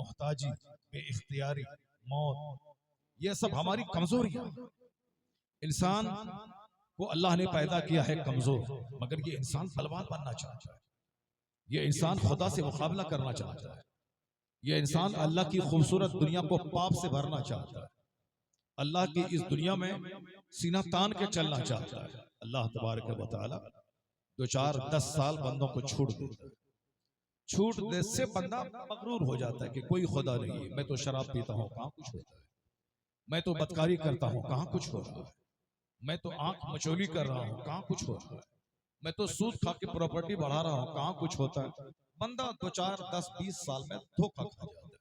मोहताजी, बेइख्तियारी, मौत, ये सब हमारी कमजोरियां। इंसान को अल्लाह ने पैदा किया है कमजोर, मगर ये इंसान बलवान बनना चाहता है। ये इंसान खुदा से मुकाबला करना चाहता है। ये इंसान अल्लाह की खूबसूरत दुनिया को पाप से भरना चाहता है। अल्लाह की इस दुनिया में सीना तान के चलना चाहता है। अल्लाह तबारक व तआला 2-4-10 साल बंदों को छूट देता है। छूट दे से बंदा मगरूर हो जाता है कि कोई खुदा नहीं है। मैं तो शराब पीता हूँ, कहाँ कुछ होता है। मैं तो बदकारी करता हूँ, कहाँ कुछ हो रहा है। मैं तो आंख मचोली कर रहा हूँ, कहाँ कुछ हो रहा है। मैं तो सूद खा के प्रॉपर्टी बढ़ा रहा हूँ, कहाँ कुछ होता है। बंदा 2-4-10-20 साल में धोखा खा जाता है।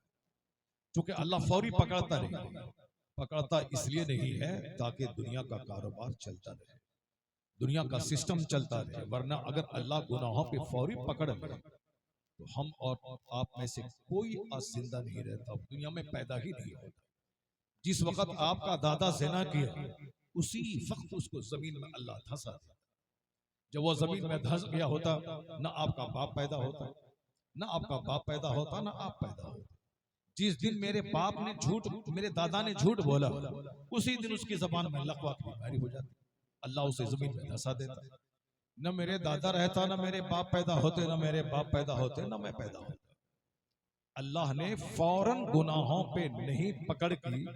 क्योंकि अल्लाह फौरी पकड़ता नहीं, पकड़ता इसलिए नहीं है ताकि दुनिया का कारोबार चलता रहे, दुनिया का सिस्टम चलता रहे। वरना अगर अल्लाह गुनाहों पे फौरी पकड़ ले तो हम और आप में से कोई आज जिंदा नहीं रहता, दुनिया में पैदा ही नहीं होता। जिस वक्त आपका दादा ज़िना किया, उसी वक्त उसको जमीन में अल्लाह धंसा दिया। जब वो जमीन में धंस गया होता, ना आपका बाप पैदा होता, ना आपका बाप पैदा होता, ना आप पैदा होता। जिस दिन मेरे बाप ने झूठ, मेरे दादा ने झूठ बोला, उसी दिन उसकी जबान में लकवा की बीमारी हो जाती। अल्लाह उसे जमीन में धंसा देता। न मेरे दादा रहता, न मेरे बाप पैदा होते, न मेरे बाप पैदा होते, न मैं पैदा होता। अल्लाह ने फौरन गुनाहों पे नहीं पकड़ की,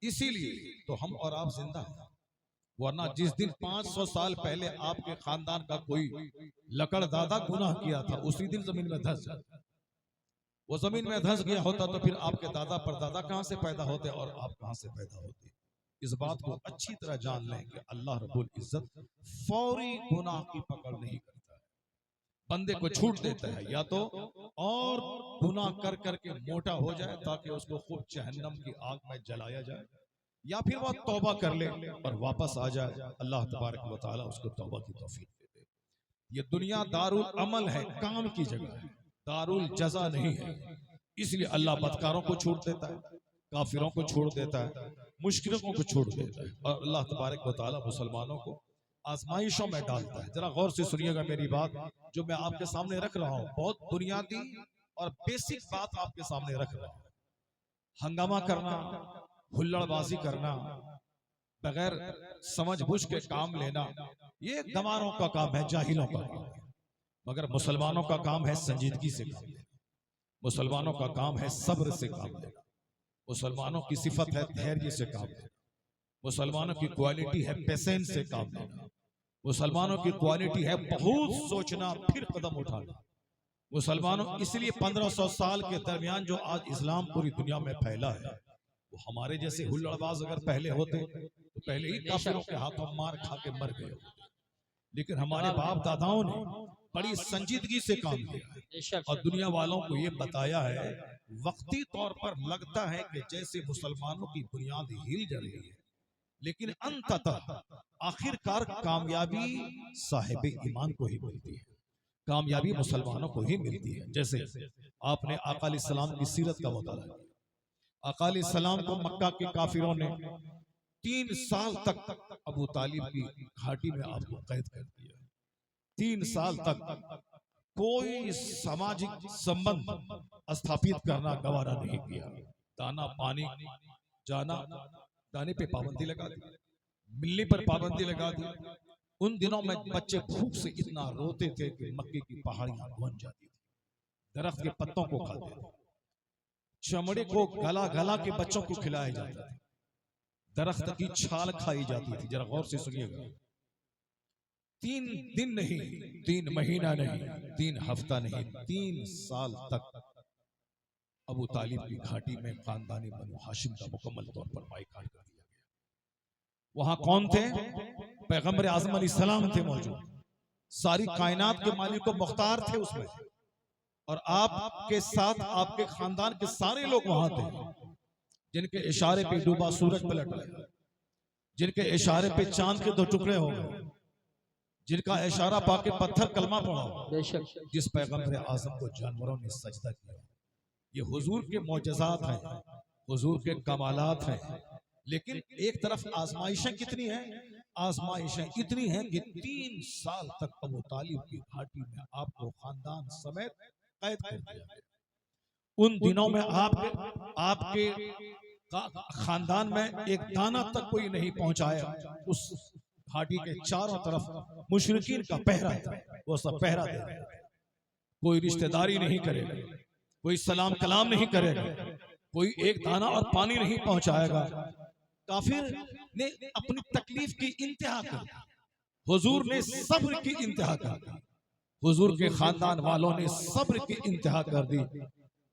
इसीलिए तो हम और आप जिंदा हैं। वरना जिस दिन 500 साल पहले आपके खानदान का कोई लकड़ दादा गुनाह किया था, उसी दिन जमीन में धंस जाता। वो जमीन में धंस गया होता तो फिर आपके दादा परदादा कहां से पैदा होते और आप कहां से पैदा होते। इस बात को अच्छी तरह जान लें कि अल्लाह रब्बुल इज्जत फौरी गुनाह की पकड़ नहीं करता है, बंदे को छूट देता है। या तो और गुनाह कर करके मोटा हो जाए ताकि उसको खूब जहन्नम की आग में जलाया जाए, या फिर वह तौबा कर ले और वापस आ जाए। अल्लाह तबारक व तआला उसको तौबा की तौफीक दे दे। ये दुनिया दारुल अमल है, काम की जगह है, दारुल जजा नहीं है। इसलिए अल्लाह बदकारों को छोड़ देता है, काफिरों को छोड़ देता है, मुश्किलों को छोड़ देता है, और अल्लाह तबारक व तआला मुसलमानों को आजमाइशों में डालता है। जरा गौर से सुनिएगा मेरी बात, जो मैं आपके सामने रख रहा हूँ, बहुत बुनियादी और बेसिक बात आपके सामने रख रहा हूँ। हंगामा करना, हुल्लड़बाजी करना, बगैर समझ बुझ के काम लेना, ये गंवारों का काम है, जाहिलों का काम है। मगर मुसलमानों का काम है संजीदगी से काम लेना, मुसलमानों का काम है सब्र से काम लेना, मुसलमानों की सिफत है धैर्य से काम लेना, मुसलमानों की क्वालिटी है पेशेंस से काम लेना, मुसलमानों की क्वालिटी है बहुत सोचना फिर कदम उठाना। मुसलमानों इसलिए 1500 साल के दरमियान जो आज इस्लाम पूरी दुनिया में फैला है, वो हमारे जैसे हुल्लड़बाज अगर पहले होते तो पहले ही काफिरों के हाथों मार खा के मर गए होते। लेकिन हमारे बाप दादाओं ने बड़ी संजीदगी से काम किया और दुनिया वालों को ये बताया है। वक्ती तौर पर लगता है कि जैसे मुसलमानों की बुनियाद हिल जा रही है, लेकिन अंततः आखिरकार कामयाबी साहिब ईमान को ही मिलती है, कामयाबी मुसलमानों को ही मिलती है। जैसे आपने आका अलैहिस्सलाम की सीरत का मुताला किया, आका अलैहिस्सलाम को मक्का के काफिरों ने 3 साल तक अबू तालिब की घाटी में आपको कैद कर दिया। 3 साल तक कोई सामाजिक संबंध स्थापित करना गवारा नहीं किया। दाना पानी जाना, दाने पे पाबंदी लगा दी, मिलने पर पाबंदी लगा दी। उन दिनों में बच्चे भूख से इतना रोते थे कि मक्के की पहाड़ियां बन जाती थी, दरख्त के पत्तों को खाते थे, चमड़े को गला गला के बच्चों को खिलाया जाता था, दरख्त की छाल खाई जाती थी। जरा गौर से सुनिएगा, 3 दिन नहीं, 3 महीना नहीं, 3 हफ्ता नहीं, 3 साल तक अबू तालिब की घाटी में खानदानी बनु हाशिम का मुकम्मल तौर पर बाइकाट कर दिया गया। वहां कौन थे? पैगंबर आजम अलैहिस्सलाम थे मौजूद, सारी कायनात के मालिक व मुख्तार थे उसमें, और आपके साथ आपके खानदान के सारे लोग वहां थे, जिनके इशारे पे डूबा सूरज पलट गया, जिनके इशारे पे चांद के 2 टुकड़े हो गए, जिनका इशारा पाके पत्थर कलमा पड़ा, जिस पैगंबर आजम को जानवरों ने सजदा किया। ये हुजूर के मौजज़ात हैं, हुजूर के कमालात हैं। लेकिन एक तरफ आजमाइशें कितनी हैं, आजमाइशें इतनी हैं कि 3 साल तक अबू तालिब की घाटी में आपको खानदान समेत कैद कर दिया गया। उन दिनों में आपके खानदान में एक दाना तक कोई नहीं पहुंचाया। उस घाटी के चारों तरफ मुशरिकीन का पहरा था, वो सब पहरा दे रहे थे। कोई रिश्तेदारी नहीं करेगा, कोई सलाम कलाम नहीं करेगा, कोई एक दाना और पानी नहीं पहुंचाएगा। काफिर ने अपनी तकलीफ की इंतहा कर दी, हुजूर ने सब्र की इंतहा कर दी, हुजूर के खानदान वालों ने सब्र की इंतहा कर दी।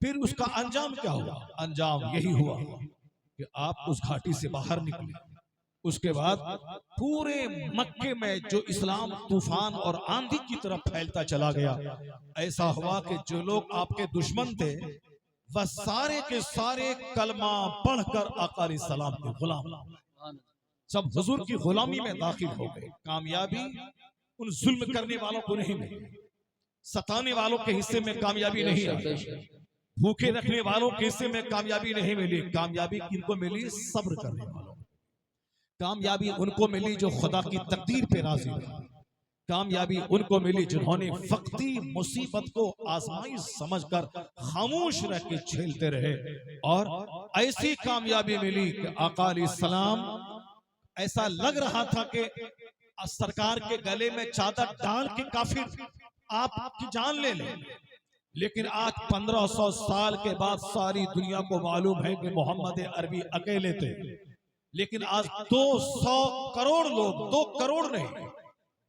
फिर उसका अंजाम क्या हुआ? अंजाम यही हुआ कि आप उस घाटी से बाहर निकले। उसके बाद पूरे मक्के में जो इस्लाम तूफान और आंधी की तरफ फैलता चला गया। ऐसा हुआ कि जो लोग आपके दुश्मन थे वह सारे के सारे कलमा पढ़कर आका सलाम के गुलाम, सब हुजूर की गुलामी में दाखिल हो गए। कामयाबी उन जुल्म करने वालों को नहीं मिली, सताने वालों के हिस्से में कामयाबी नहीं आई, भूखे रखने वालों के हिस्से में कामयाबी नहीं मिली। कामयाबी किनको मिली? सब्र करने वालों। कामयाबी उनको मिली जो खुदा की तकदीर पे राजी रहे। कामयाबी उनको मिली जिन्होंने वक्ती मुसीबत को आजमाइश समझकर खामोश रह के झेलते रहे। और ऐसी कामयाबी मिली कि आका अलैहिस्सलाम, ऐसा लग रहा था कि सरकार के गले में चादर डाल के काफिर आपकी जान ले ले। लेकिन आज 1500 साल के बाद सारी दुनिया को मालूम है कि मोहम्मद अरबी अकेले थे। लेकिन आज 200 करोड़ लोग, 2 करोड़ नहीं,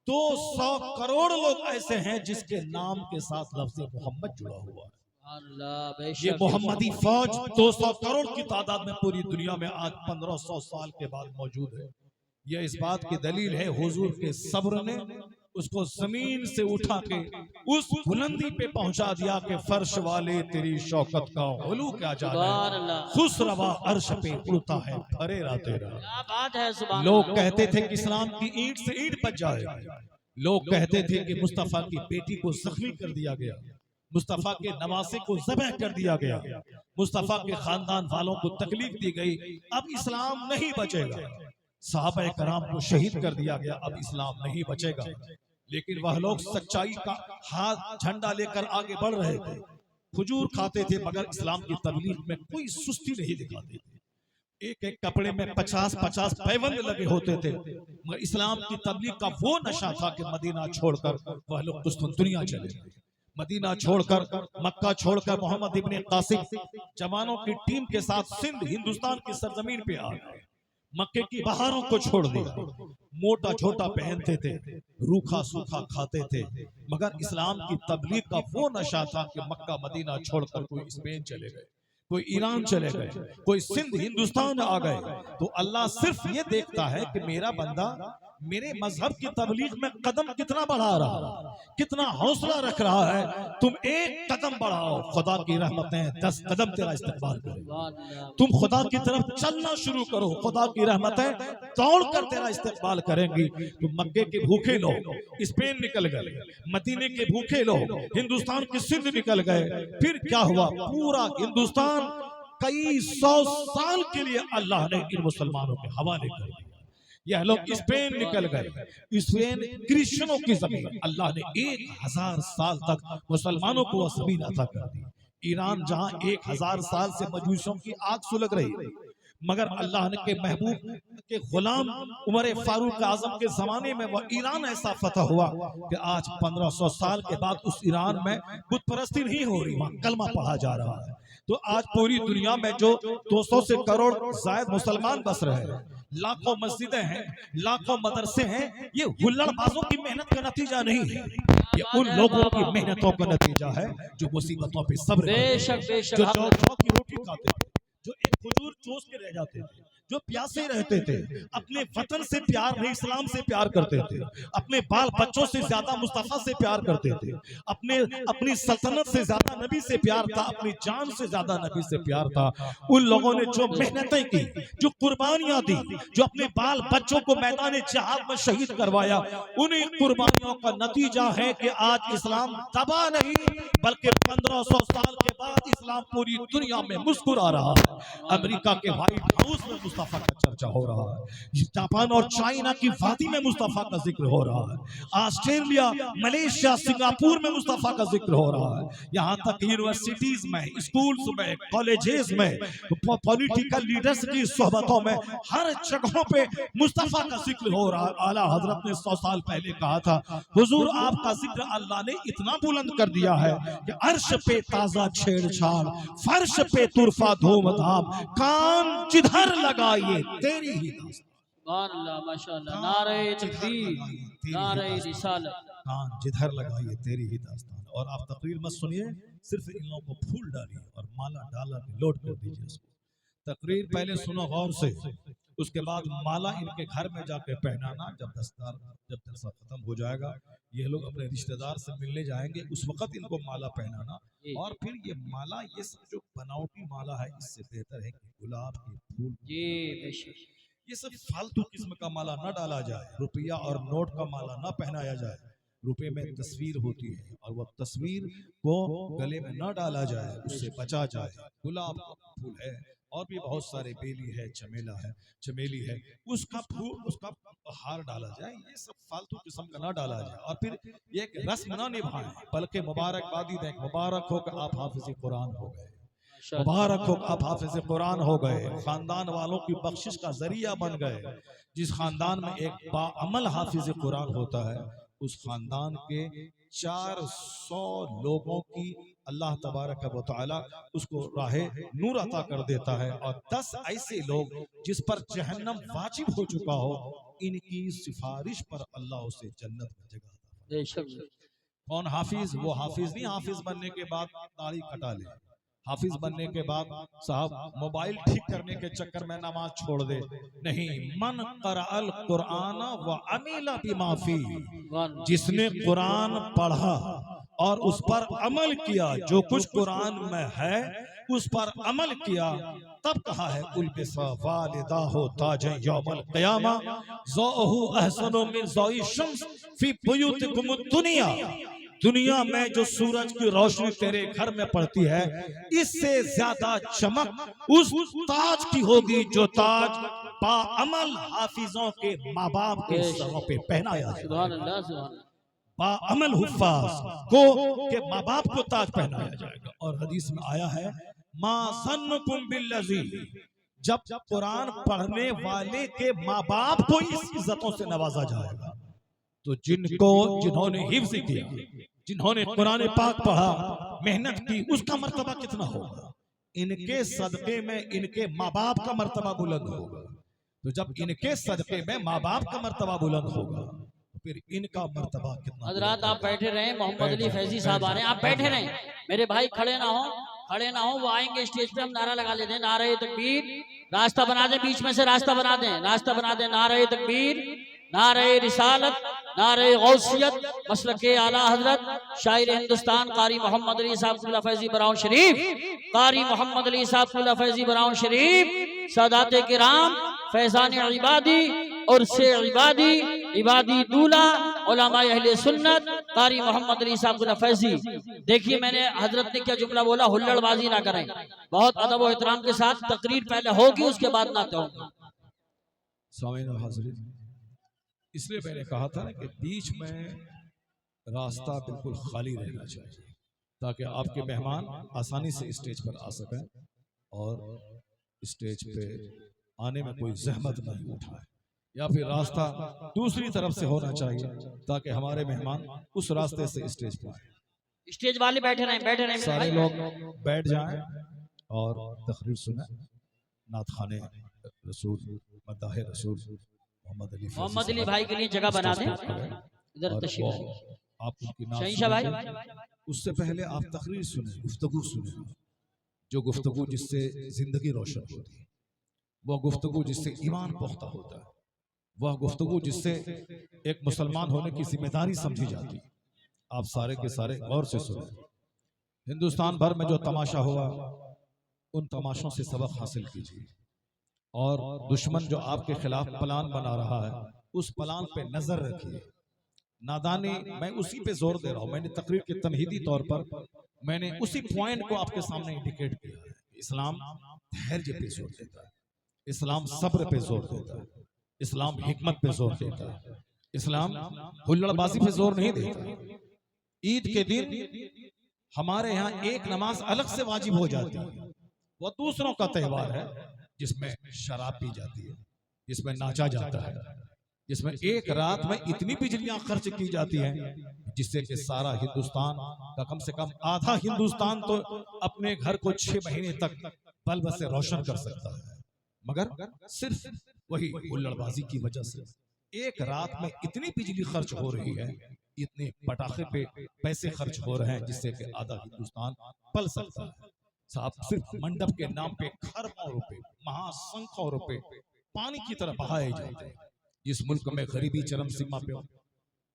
200 करोड़ लोग ऐसे हैं जिसके नाम के साथ लफ्ज़ मोहम्मद जुड़ा हुआ है। ये मोहम्मदी फौज 200 करोड़ की तादाद में पूरी दुनिया में आज 1500 साल के बाद मौजूद है। यह इस बात की दलील है हुजूर के सब्र ने उसको जमीन से उठा के उस बुलंदी पे पहुंचा दिया कि फर्श वाले तेरी शौकत का उलू क्या जाने, खुसरवा अर्श पे उड़ता है फरेरा तेरा। क्या बात है, सुभान अल्लाह। लोग कहते थे कि इस्लाम की ईंट से ईंट बच जाए। लोग कहते थे कि मुस्तफा की बेटी को जख्मी कर दिया गया, मुस्तफा के नवासे को ज़बह कर दिया गया, मुस्तफा के खानदान वालों को तकलीफ दी गई, अब इस्लाम नहीं बचेगा। सहाबा कराम को शहीद कर दिया गया, अब इस्लाम नहीं बचेगा। लेकिन वह लोग सच्चाई का हाथ झंडा लेकर आगे बढ़ रहे थे। खजूर खाते थे मगर इस्लाम की तबलीग में कोई सुस्ती नहीं दिखाते थे। एक एक कपड़े में 50-50 पैबंद लगे होते थे। मगर इस्लाम की तबलीग का वो नशा था कि मदीना छोड़कर वह लोग दुनिया चले गए। मदीना छोड़कर, मक्का छोड़कर मोहम्मद इब्ने कासिम जवानों की टीम के साथ सिंध हिंदुस्तान की सरजमीन पे आ गए। मक्के की बहारों को छोड़ दिया, मोटा छोटा पहनते थे, रूखा सूखा खाते थे। मगर इस्लाम की तबलीग का वो नशा था कि मक्का मदीना छोड़कर कोई स्पेन चले गए, कोई ईरान चले गए, कोई सिंध हिंदुस्तान आ गए। तो अल्लाह सिर्फ ये देखता है कि मेरा बंदा मेरे मजहब की तबलीग में कदम कितना बढ़ा रहा है, कितना हौसला रख रहा है। तुम एक कदम बढ़ाओ, खुदा की रहमतें 10 कदम तेरा इस्तेमाल करेंगी। तुम खुदा की तरफ चलना शुरू करो, खुदा की रहमतें दौड़कर तेरा इस्तेमाल करेंगी। तुम मक्के के भूखे लोग स्पेन निकल गए, मदीने के भूखे लोग हिंदुस्तान की सिंध निकल गए। फिर क्या हुआ? पूरा हिंदुस्तान कई 100 साल के लिए अल्लाह ने इन मुसलमानों के हवाले कर दिया। यह लोग स्पेन निकल गए। स्पेन क्रिश्चियनों की जमीन, अल्लाह ने 1000 साल तक मुसलमानों को वह जमीन अता कर दी। ईरान जहां 1000 साल से मजूसियों की आग सुलग रही, मगर अल्लाह ने के महबूब के गुलाम उमर फारूक आजम के जमाने में वह ईरान ऐसा फतह हुआ कि आज 1500 साल के बाद उस ईरान में बुत परस्ती नहीं हो रही, वहां कलमा पढ़ा जा रहा है। तो आज पूरी दुनिया में जो 200 से करोड़ जायद मुसलमान बस रहे हैं, लाखों मस्जिदें हैं, लाखों मदरसे हैं, ये हुल्लड़बाजों की मेहनत का नतीजा नहीं है, ये उन लोगों की मेहनतों का नतीजा है जो मुसीबतों पे सब्र करते, जो जौ की रोटी खाते थे, जो एक खजूर चूस के रह जाते थे, जो प्यासे रहते थे, अपने वतन से प्यार नहीं इस्लाम से प्यार करते थे, अपने बाल बच्चों से ज्यादा मुस्तफा से प्यार करते थे, अपनी सल्तनत से ज्यादा नबी से प्यार था, अपनी जान से ज्यादा नबी से प्यार था। उन लोगों ने जो मेहनतें की, जो कुर्बानियां दी, जो अपने बाल बच्चों को मैदान जिहाद में शहीद करवाया, उन्हीं कुर्बानियों का नतीजा है कि आज इस्लाम दबा नहीं बल्कि 1500 साल के बाद इस्लाम पूरी दुनिया में मुस्कुरा रहा है। अमेरिका के व्हाइट हाउस में मुस्तफा मुस्तफ़ा का चर्चा हो रहा है। जापान और चाइना की वादी में मुस्तफ़ा का जिक्र हो रहा है। ऑस्ट्रेलिया, मलेशिया, सिंगापुर में मुस्तफ़ा का जिक्र हो रहा है। यहाँ तक यूनिवर्सिटीज में, स्कूल्स में, कॉलेजेस में, पॉलिटिकल लीडर्स की सोहबतों में, हर जगहों पे मुस्तफ़ा का जिक्र हो रहा है। आला हजरत ने 100 साल पहले कहा था, हुजूर आपका जिक्र अल्लाह ने इतना बुलंद कर दिया है कि अर्श पे ताजा छेड़छाड़, फर्श पे तुरफा धूमधाम, कान जिधर लगाइए तेरी ही दास्तान। माशाअल्लाह, नारे तकबीर, नारे रिसालत, कान जिधर लगाइए तेरी ही दास्तान। और आप तकरीर मत सुनिए, सिर्फ इन लोगों को फूल डालिए और माला डाला लोड कर दीजिए उसको। तकरीर पहले सुनो गौर से, उसके बाद माला इनके घर में जाके पहनाना। जब जलसा खत्म हो जाएगा, ये लोग अपने रिश्तेदार से मिलने जाएंगे, उस वक्त इनको माला पहनाना। और फिर ये माला, ये सब जो बनावटी माला है, इससे बेहतर है कि गुलाब के फूल, ये सब फालतू किस्म का माला न डाला जाए, रुपया और नोट का माला न पहनाया जाए। रुपये में तस्वीर होती है और वह तस्वीर को गले में न डाला जाए, उससे बचा जाए। गुलाब का फूल है और भी बहुत सारे, बेली है, चमेली है, उसका फूल, उसका हार डाला जाए। ये सब फालतू किस्म का ना डाला जाए। और फिर ये एक रस्म ना निभाएं, बल्कि मुबारकबादी दें। मुबारक हो कि आप हाफिज़ कुरान हो गए, मुबारक हो आप हाफिज़ कुरान हो गए, खानदान वालों की बख्शिश का जरिया बन गए। जिस खानदान में एक बाअमल हाफिज़ कुरान होता है, उस खानदान के 400 लोगों की अल्लाह तबारक व तआला उसको राहे नूर अता कर देता है। और 10 ऐसे लोग जिस पर जहन्नम वाजिब हो चुका हो, इनकी सिफारिश पर अल्लाह उसे जन्नत में जगह देता है। कौन हाफिज? वो हाफिज नहीं हाफिज बनने के बाद दाढ़ी कटा ले, हाफिज बनने के बाद साहब मोबाइल ठीक करने के चक्कर में नमाज छोड़ दे, नहीं। मन क़रअल कुरान व अमिला बिमा फी, जिसने कुरान पढ़ा और उस पर अमल किया, जो कुछ कुरान में है उस पर अमल किया, तब कहा है उल्बिसा वालिदाहु ताज यौमल क़ियामा ज़ौहु अहसनु मिन ज़ौइ शम्स फी बुयूतिकुम दुनिया। दुनिया में जो सूरज की रोशनी तेरे घर में पड़ती है, इससे ज्यादा चमक उस ताज की होगी जो ताज बाअमल हाफिजों के माँ बाप के सरों पे पहनाया जाएगा। बाअमल हुफ्फाज को के माँ बाप को ताज पहनाया जाएगा। और हदीस में आया है, मा ज़न्नुकुम बिल्लज़ी, जब कुरान पढ़ने वाले के माँ बाप को इस इज्जतों से नवाजा जाएगा, तो जिन्होंने हिफ्ज़ किया, जिन्होंने कुरान पाक पढ़ा, मेहनत की, उसका मर्तबा कितना होगा। इनके सदके में इनके माँ बाप का मर्तबा बुलंद होगा। तो जब इनके सदके में माँ बाप का मर्तबा बुलंद होगा, तो फिर इनका मर्तबा कितना। हजरात आप बैठे रहें, मोहम्मद अली फैजी साहब आ रहे हैं, आप बैठे रहें, मेरे भाई खड़े ना हो, वो आएंगे स्टेज पे, हम नारा लगा लेते हैं, नारे तकबीर। रास्ता बना दें, बीच में से रास्ता बना दें, नारे तकबीर, नारे रिसालत, नारे गौसियत, मसलके आला हजरत शायर हिंदुस्तान कारी मोहम्मद अली साहब फैजी बराउन शरीफ, कारी मोहम्मद अली साहब फैजी बराउन शरीफ, सादाते किराम, फैजान इबादी और से इबादी, इबादी दूला, उलमा अहले सुन्नत, कारी मोहम्मद अली साहब फैजी। देखिए मैंने हजरत ने क्या जुमला बोला, हुल्लड़बाजी ना करें, बहुत अदब और एहतराम के साथ तकरीर पहले होगी, उसके बाद ना होगी। इसलिए मैंने कहा था कि बीच में रास्ता बिल्कुल खाली रहना चाहिए, ताकि आपके मेहमान आसानी से स्टेज पर आ सकें और स्टेज पे आने में कोई जहमत नहीं उठाए। या फिर रास्ता दूसरी तरफ से होना चाहिए, ताकि हमारे मेहमान उस रास्ते से स्टेज पर आए। स्टेज वाले बैठे रहें, सारे लोग बैठ जाएं और तकरीर सुने। नात खाने रसूल, मदाह रसूल मोहम्मद अली भाई के लिए जगह बना दें, इधर तशरीफ आप उनकी नात शहीशाह भाई। उससे पहले आप तकरीर सुने, गुफ्तगू सुने, जो गुफ्तगू जिससे जिंदगी रोशन होती है, वह गुफ्तगू जिससे ईमान पुख्ता होता है, वह गुफ्तगू जिससे एक मुसलमान होने की जिम्मेदारी समझी जाती है। आप सारे के सारे गौर से सुने। हिंदुस्तान भर में जो तमाशा हुआ, उन तमाशों से सबक हासिल कीजिए, और दुश्मन जो आपके खिलाफ प्लान बना रहा है, उस प्लान पे नजर रखिए। नादानी, मैं उसी पे जोर दे रहा हूँ। मैंने तकरीर के तमहीदी तौर पर मैंने उसी पॉइंट को आपके सामने इंडिकेट किया है। इस्लाम धैर्य पे जोर देता है, इस्लाम सब्र पे जोर देता है, इस्लाम हिकमत पे जोर देता है, इस्लाम हुल्लड़बाजी पे जोर नहीं देता। ईद के दिन हमारे यहाँ एक नमाज अलग से वाजिब हो जाती है, वो दूसरों का त्योहार है जिसमें शराब पी जाती है, जिसमें नाचा जाता है, जिसमें एक रात में इतनी बिजलियां खर्च की जाती हैं जिससे कि सारा हिंदुस्तान का कम से कम आधा हिंदुस्तान तो अपने घर को 6 महीने तक बल्ब से रोशन कर सकता है, मगर सिर्फ वही हुल्लड़बाजी की वजह से एक रात में इतनी बिजली खर्च हो रही है, इतने पटाखे पे पैसे खर्च हो रहे हैं जिससे कि आधा हिंदुस्तान पल सकता है। साहब सिर्फ मंडप के नाम पे खरबों रुपए, महासंख्यों रुपए पानी की तरह बहाए जाते हैं। जिस मुल्क में गरीबी चरम सीमा पे हो,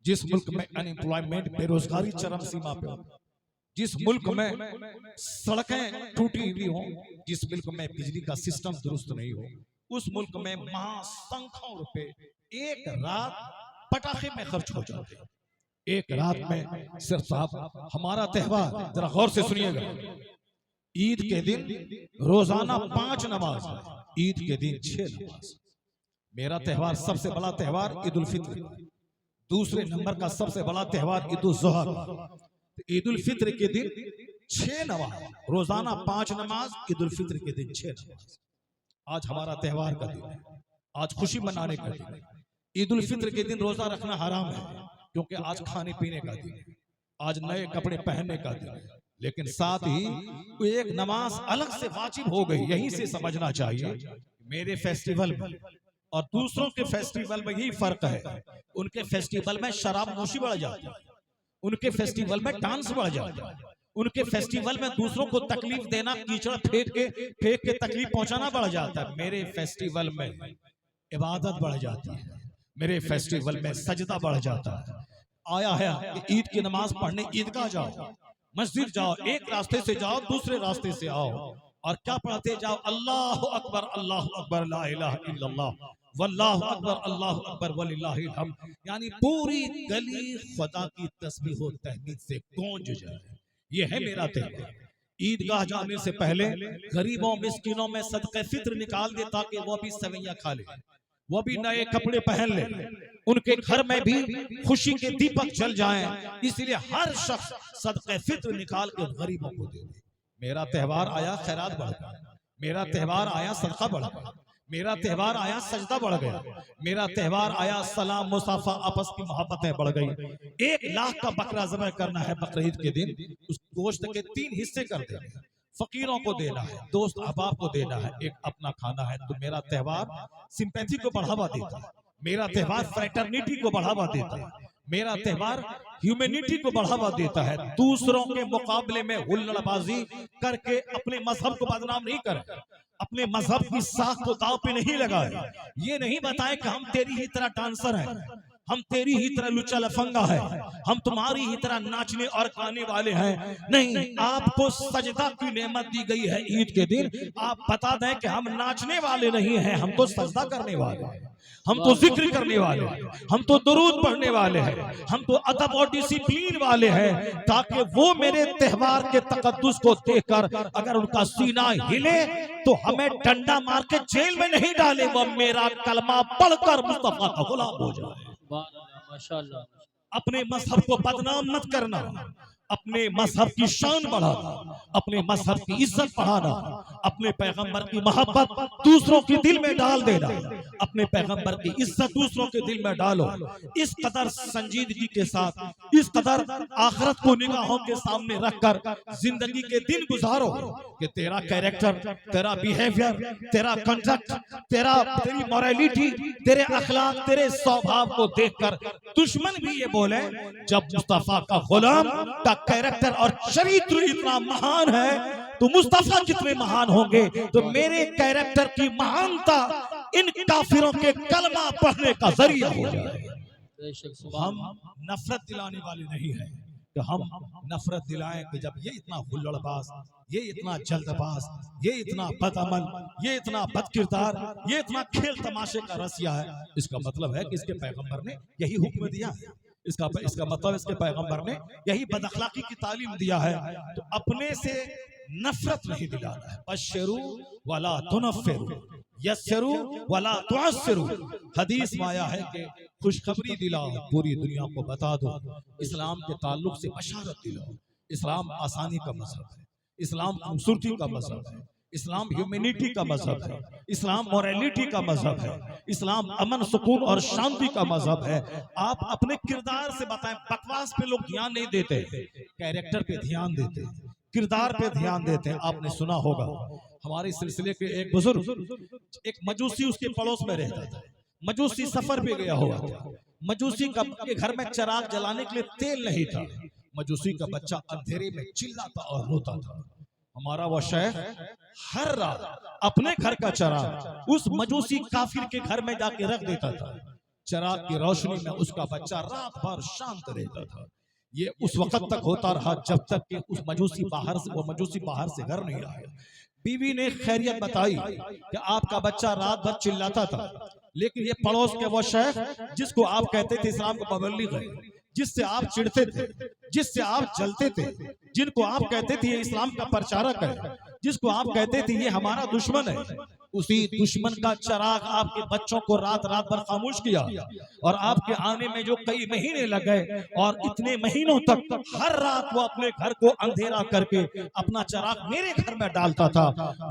जिस मुल्क में अनएम्प्लॉयमेंट बेरोजगारी चरम सीमा पे हो, जिस मुल्क में सड़कें टूटी हुई हो, जिस मुल्क में बिजली का सिस्टम दुरुस्त नहीं हो, उस मुल्क में महासंख्यों रुपए एक रात पटाखे में खर्च हो जाते हैं। एक रात में सिर्फ साहब हमारा त्योहार, जरा गौर से सुनिएगा, ईद के दिन रोजाना 5 नमाज है, ईद के दिन 6 नमाज। मेरा त्योहार सबसे बड़ा त्योहार ईद उल फित्र, दूसरे नंबर का सबसे बड़ा त्योहार ईद उल जुहा। ईद उल फित्र के दिन 6 नमाज, रोजाना 5 नमाज, ईद उल फित्र के दिन 6 नमाज। आज हमारा त्योहार का दिन है, आज खुशी मनाने का दिन है। ईद उल फित्र के दिन रोजा रखना हराम है क्योंकि आज खाने पीने का दिन है, आज नए कपड़े पहनने का दिन है, लेकिन साथ ही एक नमाज अलग से वाजिब हो गई। यहीं से समझना चाहिए मेरे फेस्टिवल में और दूसरों के फेस्टिवल में यही फर्क है। उनके फेस्टिवल में शराब नोशी बढ़ जाती है, उनके फेस्टिवल में डांस बढ़ जाता है, उनके फेस्टिवल में दूसरों को तकलीफ देना, कीचड़ फेंक के तकलीफ पहुंचाना बढ़ जाता है। मेरे फेस्टिवल में इबादत बढ़ जाती है, मेरे फेस्टिवल में सजदा बढ़ जाता है। आया है कि ईद की नमाज पढ़ने ईदगाह जाओ, मस्जिद जाओ, एक रास्ते से जाओ दूसरे रास्ते से आओ और क्या पढ़ते जाओ, अल्लाह अकबर ला इलाहा इल्लल्लाह वल्लाहु अकबर अल्लाहु अकबर वलिल्लाहिल हम्द। यानी पूरी गली खुदा की तस्बीह व तहमीद से गूंज जाए। ये है मेरा त्योहार। ईदगाह जाने से पहले गरीबों मिस्किनों में सदक़े फित्र निकाल दे ताकि वो भी सवैया खा ले, वो भी नए कपड़े पहन ले, उनके घर में भी खुशी के दीपक जल जाएं। इसलिए हर शख्स सदक़े फित्र निकाल के गरीबों को दे दे। मेरा त्योहार आया खैरात बढ़ गया, मेरा त्योहार आया सदका बढ़ गया, मेरा त्योहार आया सजदा बढ़ गया, मेरा त्योहार आया सलाम मुसाफा आपस की मोहब्बतें बढ़ गई। 1 लाख का बकरा ज़बह करना है बकरीद के दिन, उस गोश्त के 3 हिस्से कर देने हैं, फकीरों को देना है, दोस्त अहबाब को देना है, एक अपना खाना है। तो मेरा त्योहार सिंपैथी को बढ़ावा देता है, मेरा त्योहार फ्रेटर्निटी को बढ़ावा देता है, मेरा त्योहार ह्यूमैनिटी को बढ़ावा देता है। दूसरों के मुकाबले में हुल्लड़बाजी करके अपने मजहब को बदनाम नहीं करें, अपने मजहब की साख को दांव पे नहीं लगाए। ये नहीं बताए कि हम तेरी ही तरह डांसर हैं, हम तेरी ही तरह लुच्चा लफंगा है, हम तुम्हारी ही तरह नाचने और गाने वाले हैं। नहीं, आपको सजदा की नेमत दी गई है ईद के दिन। आप बता दें कि हम नाचने वाले नहीं हैं, हम तो सजदा करने वाले हैं, हम तो जिक्र करने वाले हैं, हम तो दुरूद पढ़ने वाले हैं, हम तो अदब और डिसिप्लिन वाले हैं, ताकि वो मेरे त्योहार के तकद्दुस को देखकर अगर उनका सीना हिले तो हमें डंडा मार के जेल में नहीं डाले, वो मेरा कलमा पढ़कर मुस्तफा का गुलाम हो जाए। माशाअल्लाह। अपने मजहब को बदनाम मत करना, अपने मजहब की शान बढ़ाना, अपने मजहब की इज्जत बढ़ाना, अपने पैगंबर की मोहब्बत दूसरों के दिल में डाल देना, अपने पैगंबर की इज्जत दूसरों के दिल में डालो। इस कदर संजीदगी के साथ, इस कदर आखिरत को निगाहों के सामने रखकर जिंदगी के दिन गुजारो कि तेरा कैरेक्टर, तेरा बिहेवियर, तेरा कंडक्ट, तेरी मोरालिटी, तेरे अखलाक, तेरे स्वभाव को देखकर दुश्मन भी ये बोले जब मुस्तफा का गुलाम का कैरेक्टर और चरित्र इतना महान है तो मुस्तफा कितने महान होंगे। तो मेरे कैरेक्टर की महानता इन काफिरों के कलमा पढ़ने का जरिया हो जाए। हम नफरत दिलाने वाले नहीं हैं कि हम नफरत दिलाएं कि जब ये इतना हुल्लड़बाज, ये इतना जल्दबाज, ये इतना बदअमल, ये इतना बदकिरदार, ये इतना खेल तमाशे का रसिया है। इसका मतलब है कि इसके पैगंबर ने यही हुक्म दिया है, इसका मतलब इसके पैगंबर ने यही बदअखलाकी की तालीम दिया है। तो अपने से नफरत नहीं दिलाना है। बशरू वला तुनफिरू यस्सरू वला तुअस्सिरू। हदीस में आया है कि खुशखबरी दिलाओ, पूरी दुनिया को बता दो, इस्लाम के ताल्लुक से बशारत दिलाओ। इस्लाम आसानी का मजहब है, इस्लाम खूबसूरती का मजहब है, इस्लाम ह्यूमैनिटी का मजहब है, इस्लाम मोरालिटी का मजहब है, इस्लाम अमन सुकून और शांति का मजहब है। आप अपने किरदार से बताएं। बकवास पे लोग ध्यान नहीं देते, कैरेक्टर पे ध्यान देते, किरदार पे ध्यान देते हैं। आपने सुना होगा हमारे सिलसिले के एक बुजुर्ग, एक मजूसी उसके पड़ोस में रहता था। मजूसी सफर पे गया हुआ था। मजूसी के घर में चिराग जलाने के लिए तेल नहीं था। मजूसी का बच्चा अंधेरे में चिल्लाता और रोता था। हमारा वह शेख हर रात अपने घर का चिराग उस मजूसी काफिर के घर में जाके रख देता था। चिराग की रोशनी में उसका बच्चा रात भर शांत रहता था। ये उस वक्त तक होता रहा जब तक कि वो मजूसी बाहर से घर नहीं आया। बीवी ने खैरियत बताई कि आपका बच्चा रात भर चिल्लाता था, लेकिन ये पड़ोस के वो शेख जिसको आप कहते थे इस्लाम को मुबल्लिग है, जिससे आप चिढ़ते थे, जिससे आप जलते थे, जिनको आप कहते थे ये इस्लाम का प्रचारक है, जिसको आप कहते थे ये हमारा दुश्मन है, उसी दुश्मन का चिराग आपके बच्चों को रात रात भर खामोश किया। और आपके आने में जो कई महीने लग गए, और इतने महीनों तक हर रात वो अपने घर को अंधेरा करके अपना चिराग मेरे घर में डालता था।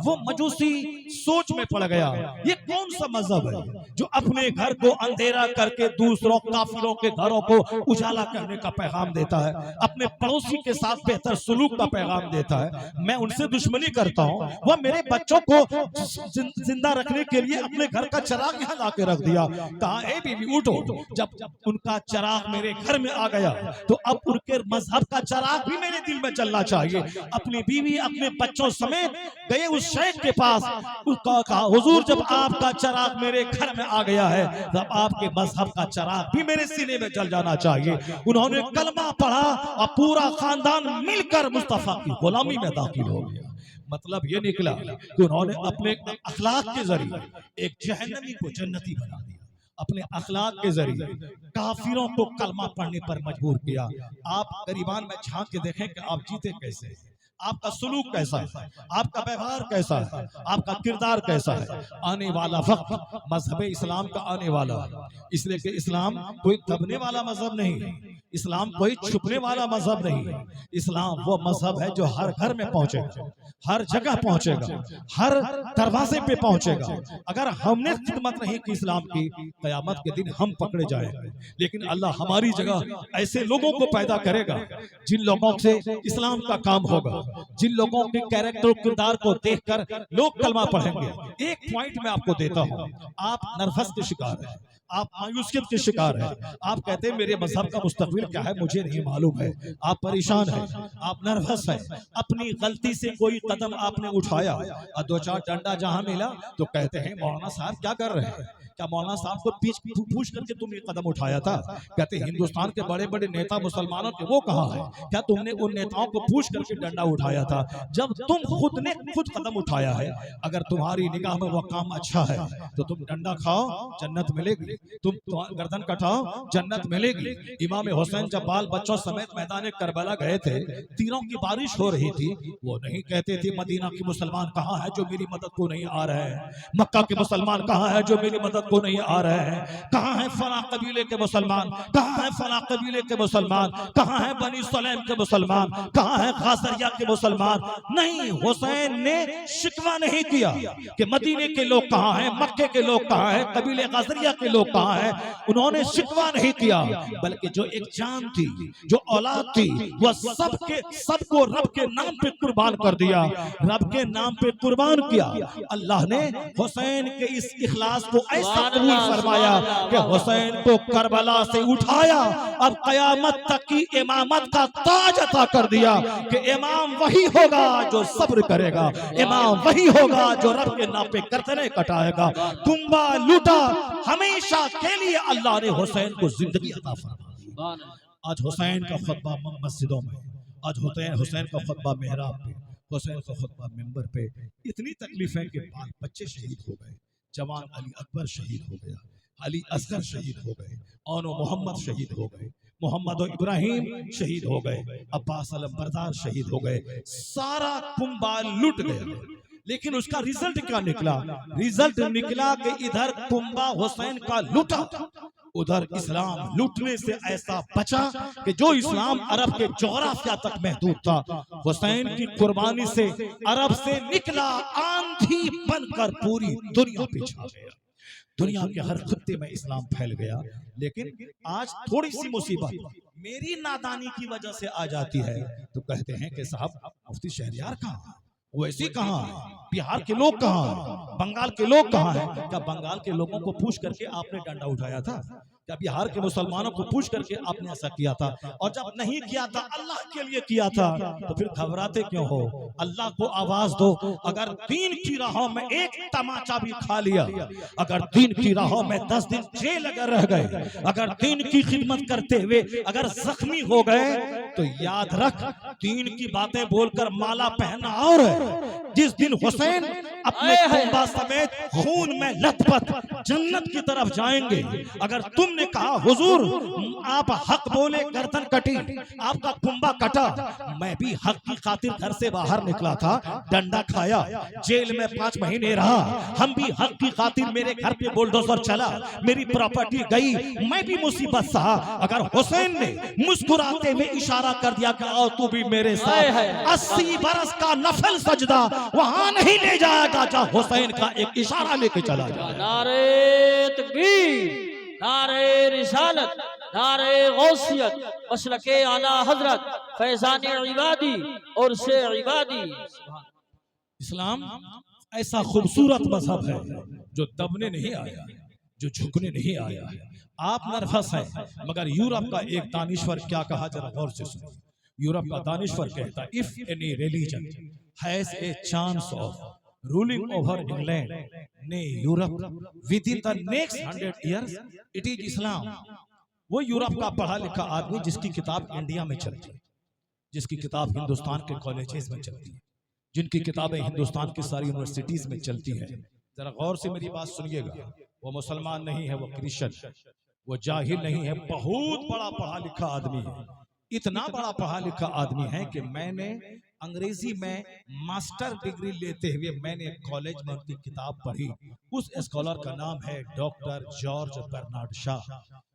वो मजूसी सोच में पड़ गया, ये कौन सा मजहब है जो अपने घर को अंधेरा करके दूसरों काफिरों के घरों को उजाला करने का पैगाम देता है, अपने पड़ोसी के साथ बेहतर सलूक का पैगाम देता है। मैं उनसे दुश्मनी करता हूँ, वह मेरे बच्चों को जिंदा रखने के लिए अपने घर का चिराग यहाँ लाके रख दिया। कहा ए बीवी उठो। जब उनका चिराग मेरे घर में आ गया तो अब उनके मजहब का चिराग भी मेरे दिल में चलना चाहिए। अपनी बीवी अपने बच्चों समेत गए उस शेख के पास, उसका कहा हुजूर जब आपका चिराग मेरे घर में आ गया है तब आपके मजहब का चिराग भी मेरे सीने में जल जाना चाहिए। उन्होंने कलमा पढ़ा और पूरा खानदान मिलकर मुस्तफा की गुलामी में दाखिल हो गया। मतलब ये निकला कि उन्होंने अपने अखलाक के जरिए एक जहन्नमी को जन्नती बना दिया। अपने अखलाक के जरिए काफिरों को कलमा पढ़ने पर मजबूर किया। आप गरीबान में झांक के देखें कि आप जीते कैसे, आपका सुलूक कैसा है, आपका व्यवहार कैसा है, आपका किरदार कैसा है। आने वाला वक्त मजहब इस्लाम का आने वाला है, इसलिए कि इस्लाम कोई दबने वाला मजहब नहीं है, इस्लाम कोई छुपने वाला मजहब नहीं है। इस्लाम वो मजहब है जो हर घर में पहुंचेगा, हर जगह पहुंचेगा, हर दरवाजे पे पहुंचेगा। अगर हमने खिदमत नहीं की इस्लाम की, कयामत के दिन हम पकड़े जाएंगे। लेकिन अल्लाह हमारी जगह ऐसे लोगों को पैदा करेगा जिन लोगों से इस्लाम का काम होगा, जिन लोगों के कैरेक्टर किरदार को देखकर लोग कलमा पढ़ेंगे। एक पॉइंट मैं आपको देता हूं, आप नर्वस के शिकार हैं, आप मायूसियत के शिकार हैं, आप कहते हैं मेरे मजहब का मुस्तकबिल क्या है मुझे नहीं मालूम है, आप परेशान हैं, आप नर्वस हैं। अपनी गलती से कोई कदम आपने उठाया और दो चार डंडा जहां मिला तो कहते हैं मौलाना साहब क्या कर रहे हैं, क्या मौलाना साहब को पूछ करके तुम ये कदम उठाया था? कहते हिंदुस्तान के बड़े बड़े नेता मुसलमानों के वो कहाँ है, क्या तुमने उन नेताओं को पूछ करके डंडा उठाया था? जब तुम खुद ने खुद कदम उठाया है, अगर तुम्हारी निगाह में वो काम अच्छा है तो तुम डंडा खाओ जन्नत मिलेगी, तुम गर्दन कटाओ जन्नत मिलेगी। इमाम हुसैन जब बाल बच्चों समेत मैदान करबला गए थे, तीरों की बारिश हो रही थी, वो नहीं कहते थे मदीना के मुसलमान कहाँ है जो मेरी मदद को नहीं आ रहे हैं, मक्का के मुसलमान कहाँ है जो मेरी मदद को नहीं आ रहे हैं, कहाँ है फला कबीले के मुसलमान, कहाँ है फला कबीले के मुसलमान, कहाँ है बनी सलेम के मुसलमान, कहाँ है खासरिया के मुसलमान। नहीं, हुसैन ने शिकवा नहीं किया कि मदीने के लोग कहाँ हैं, मक्के के लोग कहाँ हैं, कबीले खासरिया के लोग कहाँ हैं। उन्होंने शिकवा नहीं किया, बल्कि जो एक जान थी, जो औलाद थी, वह सबको रब के नाम पे कुर्बान कर दिया, रब के नाम पे कुर्बान किया। अल्लाह ने हुसैन के इस इखलास को ऐसा कबूल फरमाया कि हुसैन को करबला से उठाया, अब कयामत तक की इमामत का ताज अता कर दिया कि इमाम वही होगा जो सब्र करेगा, इमाम वही होगा जो रब के नाम पे गर्दनें कटाएगा। कुंबा लूटा हमेशा के लिए अल्लाह ने हुसैन को जिंदगी अता फरमाई। आज हुसैन का खुतबा मस्जिदों में, आज हुसैन का खुतबा मेहराब पे, हुसैन का खुतबा मिंबर पे। इतनी तकलीफें कि बाल बच्चे शहीद हो गए, जवान अली अकबर शहीद हो गया, अली असगर शहीद हो गए, औनो मोहम्मद शहीद हो गए, मोहम्मद और इब्राहिम शहीद हो गए, अब्बास अलम बरदार शहीद हो गए, सारा कुंबा लूट गया। लेकिन उसका रिजल्ट क्या निकला? रिजल्ट निकला कि इधर कुंबा हुसैन का लूटा, उधर इस्लाम लूटने से ऐसा बचा कि जो इस्लाम अरब के जोग्राफिया तक महदूद था, हुसैन की कुर्बानी से अरब से निकला, आंधी बनकर पूरी दुनिया पे छा गया। दुनिया के हर खत्ते में इस्लाम फैल गया। लेकिन आज थोड़ी सी मुसीबत मेरी नादानी की वजह से आ जाती है, तो कहते हैं कि साहब मुफ्ती शहरयार कहाँ है, वैसे कहाँ है, बिहार के लोग कहाँ हैं, बंगाल के लोग कहाँ हैं? क्या बंगाल के लोगों को पूछ करके आपने डंडा उठाया था? क्या बिहार के मुसलमानों को पूछ करके आपने ऐसा किया था? और जब नहीं किया था, अल्लाह के लिए किया था, तो फिर घबराते क्यों हो? अल्लाह को आवाज दो। अगर दीन की राहों में एक तमाचा भी खा लिया, अगर दीन की राहों में 10 दिन जेल अगर रह गए, अगर दीन की खिदमत करते हुए अगर जख्मी हो गए, तो याद रख, दीन की बातें बोलकर माला पहनना और है। जिस दिन हुसैन अपने कुंबा समेत खून में लथपथ जन्नत की तरफ जाएंगे, अगर तुमने कहा हुजूर आप हक बोले गर्दन कटी, आपका कुंबा कटा, मैं भी हक की खातिर घर से बाहर निकला था, डंडा खाया, जेल में 5 महीने रहा, हम भी हक की खातिर, मेरे घर पे बुलडोजर चला, मेरी प्रॉपर्टी गई, मैं भी मुसीबत सहा। अगर हुसैन ने मुस्कुराते हुए इशारा कर दिया कि आओ तू भी मेरे साथ, 80 बरस का नफल सजदा वहां नहीं ले जाएगा जहां हुसैन का एक इशारा लेके चला जाए। नारे तकबीर, नारे रिसालत, नारे गौसियत, मसलके आला हजरत, फैजान इबादी और से इबादी। इस्लाम ऐसा खूबसूरत मजहब है जो दबने नहीं आया, जो झुकने नहीं आया है। आप नर्वस हैं, मगर यूरोप का एक दानिश्वर क्या कहा, जरा गौर से सुनो। यूरोप का दानिश्वर कहता, if any religion has a chance of ruling over England nay Europe within the next 100 years, it is Islam. वो यूरोप का पढ़ा लिखा आदमी जिसकी किताब इंडिया में चलती है, जिसकी किताब हिंदुस्तान के कॉलेजेस में चलती है, जिनकी किताबें हिंदुस्तान की सारी यूनिवर्सिटीज में चलती है, जरा गौर से मेरी बात सुनिएगा। वो मुसलमान नहीं है, वो क्रिश्चियन, वो जाहिल नहीं है, बहुत बड़ा पढ़ा लिखा आदमी है। इतना बड़ा पढ़ा लिखा आदमी है कि मैंने अंग्रेजी में मास्टर डिग्री लेते हुए मैंने एक कॉलेज में उनकी किताब पढ़ी। उस स्कॉलर का नाम है डॉक्टर जॉर्ज बर्नार्ड शाह।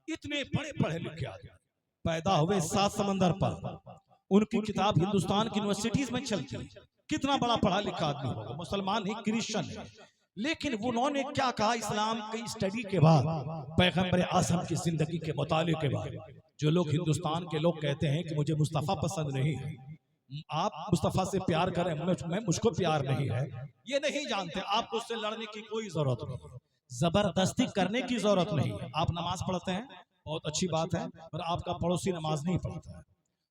इतने बड़े पढ़े लिखे आदमी, पैदा हुए 7 समंदर पर, उनकी किताब हिंदुस्तान की यूनिवर्सिटीज में चलती है। कितना बड़ा पढ़ा लिखा आदमी होगा, मुसलमान ही, क्रिश्चियन है। लेकिन उन्होंने क्या कहा, इस्लाम की स्टडी के बाद, पैगंबर आज़म की जिंदगी के मुताले के बाद, जो लोग हिंदुस्तान के लोग कहते हैं कि मुझे मुस्तफ़ा पसंद नहीं है, आप मुस्तफ़ा से प्यार करें, मुझको प्यार नहीं है, ये नहीं जानते। आपको उससे लड़ने की कोई जरूरत नहीं, जबरदस्ती करने की जरूरत नहीं है। आप नमाज पढ़ते हैं, बहुत अच्छी बात है, पर आपका पड़ोसी नमाज नहीं पढ़ता है।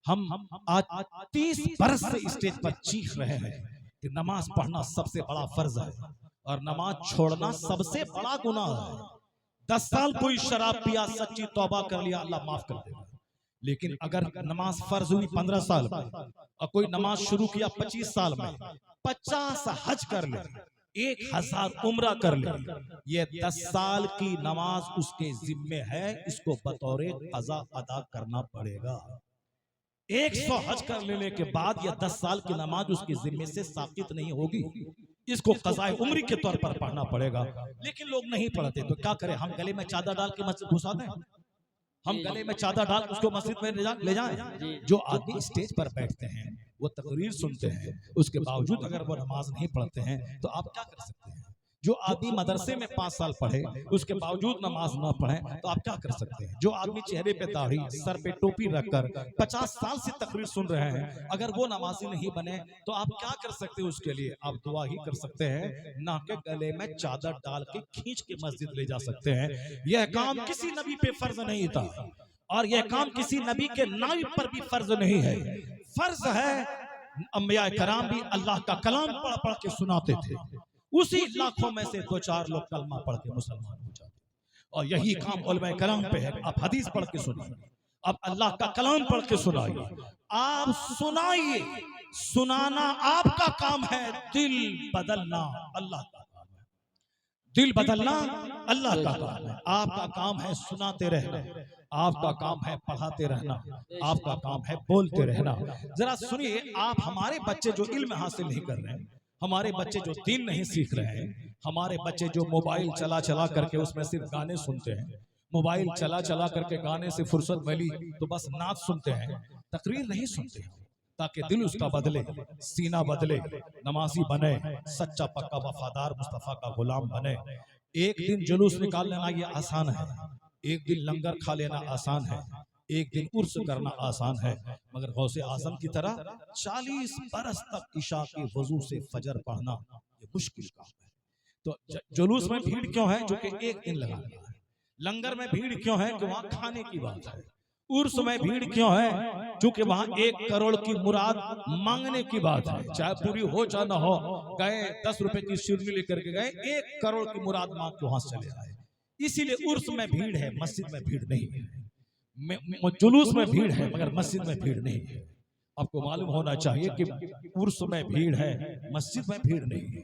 हम आज 30 बरस से स्टेज पर चीख रहे हैं कि नमाज पढ़ना सबसे बड़ा फर्ज है और नमाज छोड़ना सबसे बड़ा गुनाह है। 10 साल कोई शराब पिया, सच्ची तौबा कर लिया, अल्लाह माफ कर देगा। लेकिन अगर नमाज फर्ज हुई 15 साल में और कोई नमाज शुरू किया 25 साल में, 50 हज कर ले, 1000 उम्रा कर ले, ये 10 साल की नमाज उसके जिम्मे है, इसको बतौर क़ज़ा अदा करना पड़ेगा। 100 हज कर लेने के बाद यह 10 साल की नमाज उसके जिम्मे से साकित नहीं होगी, इसको क़ज़ाए उम्री के तौर पर पढ़ना पड़ेगा। लेकिन लोग नहीं पढ़ते, तो क्या करें, हम गले में चादर डाल के मस्जिद घुसा दें, हम गले में चादर डाल उसको मस्जिद में ले जाएं। जो आदमी स्टेज पर बैठते हैं, वो तकरीर सुनते हैं, उसके बावजूद अगर वो नमाज नहीं पढ़ते हैं, तो आप क्या कर सकते हैं? जो आदमी मदरसे में 5 साल पढ़े, उसके बावजूद नमाज ना पढ़े, तो आप क्या कर सकते हैं? जो आदमी चेहरे पे दाढ़ी, सर पे टोपी रखकर 50 साल से तकरीर सुन रहे हैं, अगर वो नमाजी नहीं बने, तो आप क्या कर सकते हैं? उसके लिए आप दुआ ही कर सकते हैं, ना कि गले में चादर डाल के खींच के मस्जिद ले जा सकते हैं। यह काम किसी नबी पे फर्ज नहीं था, और यह काम किसी नबी के नाइब पर भी फर्ज नहीं है। फर्ज है, अंबिया कराम भी अल्लाह का कलाम पढ़ पढ़ के सुनाते थे, उसी लाखों में से 2-4 लोग कलमा पढ़ के मुसलमान हो जाते, और यही काम उलमा कलाम पे है। आप हदीस पढ़ के सुनाइए, आप अल्लाह का कलाम पढ़ के सुनाइए, आप सुनाइए। सुनाना आपका काम है, दिल बदलना अल्लाह का काम है। दिल बदलना अल्लाह का काम है, आपका काम है सुनाते रहना, आपका काम है पढ़ाते रहना, आपका काम है बोलते रहना। जरा सुनिए, आप हमारे बच्चे जो इल्म हासिल नहीं कर रहे हैं, हमारे बच्चे जो दीन नहीं सीख रहे हैं, हमारे बच्चे जो मोबाइल चला चला करके उसमें सिर्फ गाने सुनते हैं, मोबाइल चला चला करके गाने से फुर्सत मिली तो बस नाच सुनते हैं, तकरीर नहीं सुनते हैं, ताकि दिल उसका बदले, सीना बदले, नमाजी बने, सच्चा पक्का वफादार मुस्तफा का गुलाम बने। एक दिन जुलूस निकाल लेना ये आसान है, एक दिन लंगर खा लेना आसान है, एक दिन उर्स करना आसान है, मगर गौसे आजम की तरह 40 बरस तक इशा के वजू से फजर पढ़ना ये मुश्किल काम है। तो जुलूस में भीड़ क्यों है? जो कि एक दिन लगाना है। लंगर में भीड़ क्यों है? कि वहां खाने की बात है। उर्स में भीड़ क्यों है? क्योंकि वहां 1 करोड़ की मुराद मांगने की बात है, चाहे पूरी हो चाहे ना हो। गए 10 रुपए की शिरनी लेकर के गए, 1 करोड़ की मुराद मांग के वहां चले आए। इसीलिए उर्स में भीड़ है, मस्जिद में भीड़ नहीं है। जुलूस में भीड़ है मगर मस्जिद में भीड़ नहीं है। आपको मालूम होना चाहिए कि उर्स में भीड़ है, मस्जिद में भीड़ नहीं है।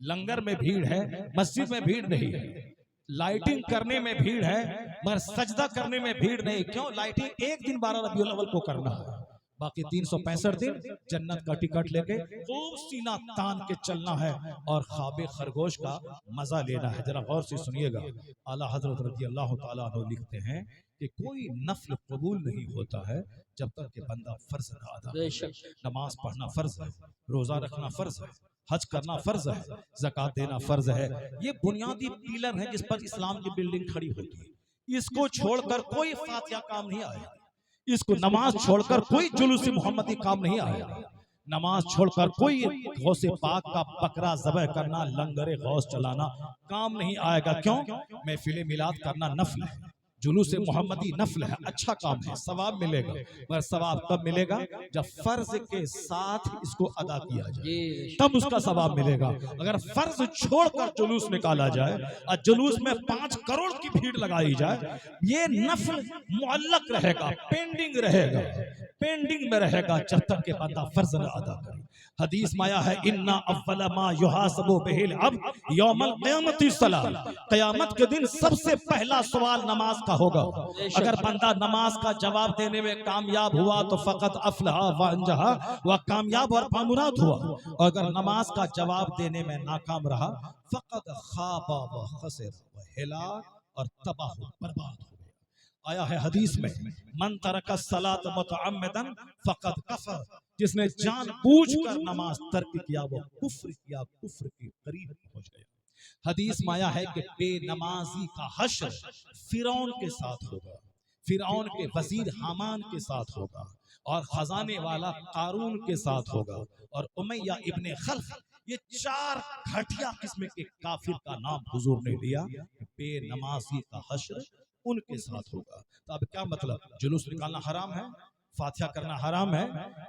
लंगर में भीड़ है, मस्जिद में भीड़ नहीं है। लाइटिंग करने में भीड़ है मगर सजदा करने में भीड़ नहीं। क्यों? लाइटिंग एक दिन 12 रबीउल अव्वल को करना है, बाकी 365 दिन जन्नत का टिकट लेके खूब सीना तान के चलना है और ख्वाबे खरगोश का मजा लेना है। जरा गौर से सुनिएगा, आला हजरत रज़ी अल्लाह तआला अन्हु लिखते हैं कि कोई नफल कबूल नहीं होता है जब तक कि बंदा फर्ज ना अदा करे। नमाज पढ़ना फर्ज है, रोजा रखना फर्ज है, हज करना फर्ज है, ज़कात देना फर्ज है। ये बुनियादी पिलर है जिस पर इस्लाम की बिल्डिंग खड़ी होती है। इसको छोड़कर कोई फातिहा काम नहीं आएगा, इसको नमाज छोड़कर कोई जुलूस मोहम्मदी काम नहीं आएगा, नमाज छोड़कर कोई गौसे पाक का बकरा ज़बह करना, लंगरे गौस चलाना काम नहीं आएगा। क्यों? महफिल मिलाद करना नफल है, जुलूस मोहम्मदी नफल है, अच्छा काम है, सवाब मिलेगा। मगर सवाब कब मिलेगा? जब फर्ज के साथ इसको अदा किया जाए, तब उसका सवाब मिलेगा। अगर फर्ज छोड़कर जुलूस निकाला जाए और जुलूस में 5 करोड़ की भीड़ लगाई जाए, ये नफल मुअल्लक रहेगा, पेंडिंग रहेगा, पेंडिंग में रहेगा जब तक के बंदा फर्ज न अदा करे। हदीस में आया है, इन्ना अव्वल मा युहासबु बिहिल अब्द यौमल क़यामति सलाह, क़यामत के दिन सबसे पहला सवाल नमाज का होगा। अगर बंदा नमाज का जवाब देने में कामयाब हुआ तो फकत अफलहा व अंजहा, वह कामयाब और बामुराद हुआ। और अगर नमाज का जवाब देने में नाकाम रहा, फकत खाबा व खसिर, व हिला और तबाह बर्बाद हो गया। आया है हदीस में, मन तरक सलात मुतअम्मिदन फकत कफर, जिसने जानबूझकर नमाज तर्क किया वो कुफ्र किया, कुफ्र के करीब पहुंच गया। हदीस में आया है कि बेनमाजी का हश्र फिरौन के साथ होगा, फिरौन के वजीर हामान के साथ होगा, और खजाने वाला कारून के साथ होगा, और उमैया इब्ने खल्फ, ये 4 घटिया किस्म के काफिर का नाम हुजूर ने लिया। बेनमाजी का हश्र उनके साथ होगा। तो अब क्या मतलब? जुलूस निकालना हराम है, फातिहा करना हराम है,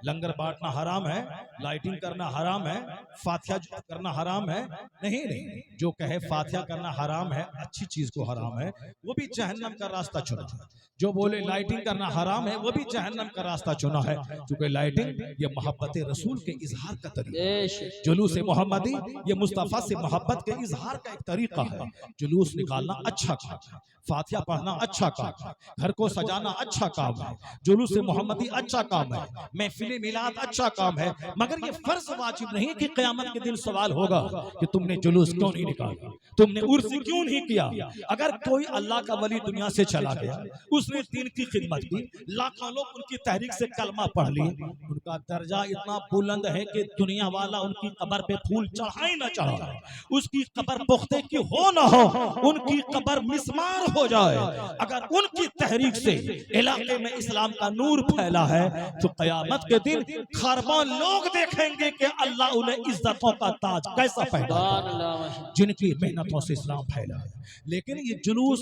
लंगर बांटना हराम है, लाइटिंग करना हराम है, फातिहा करना हराम है? नहीं नहीं, जो कहे फातिहा करना हराम है, अच्छी चीज को हराम है, वो भी जहन्नम का रास्ता चुना है। जो बोले लाइटिंग करना हराम है, वो भी जहन्नम का रास्ता चुना है, क्योंकि लाइटिंग ये मोहब्बत रसूल के इजहार का तरीका है। जुलूस मोहम्मदी ये मुस्तफा से मोहब्बत के इजहार का एक तरीका है। जुलूस निकालना अच्छा काम है, फातिहा पढ़ना अच्छा काम है, घर को सजाना अच्छा काम है, जुलूस मोहम्मदी अच्छा काम है, महफिल मिलाद अच्छा काम है। मगर ये फर्ज वाजिब नहीं कि क़यामत के दिन सवाल होगा कि तुमने जुलूस क्यों नहीं निकाला, तुमने उर्स क्यों नहीं किया। अगर कोई अल्लाह का वली दुनिया से चला गया, उसने दीन की खिदमत की, लाखों लोग उनकी तहरीक से कलमा पढ़ लिए, उनका दर्जा इतना बुलंद है कि दुनिया वाला उनकी कब्र पे फूल चढ़ाए ना चढ़ाए, उसकी कब्र पुख्ते की हो ना हो, उनकी कब्र मिस्मार हो जाए, अगर उनकी तहरीक से इलाके में इस्लाम का नूर फैला है, तो क़यामत के दिन खरबों लोग देखेंगे कि अल्लाह उन्हें इज्जतों का ताज कैसा पहनाता, जिनकी मेहनतों से इस्लाम फैला है। लेकिन ये जुलूस,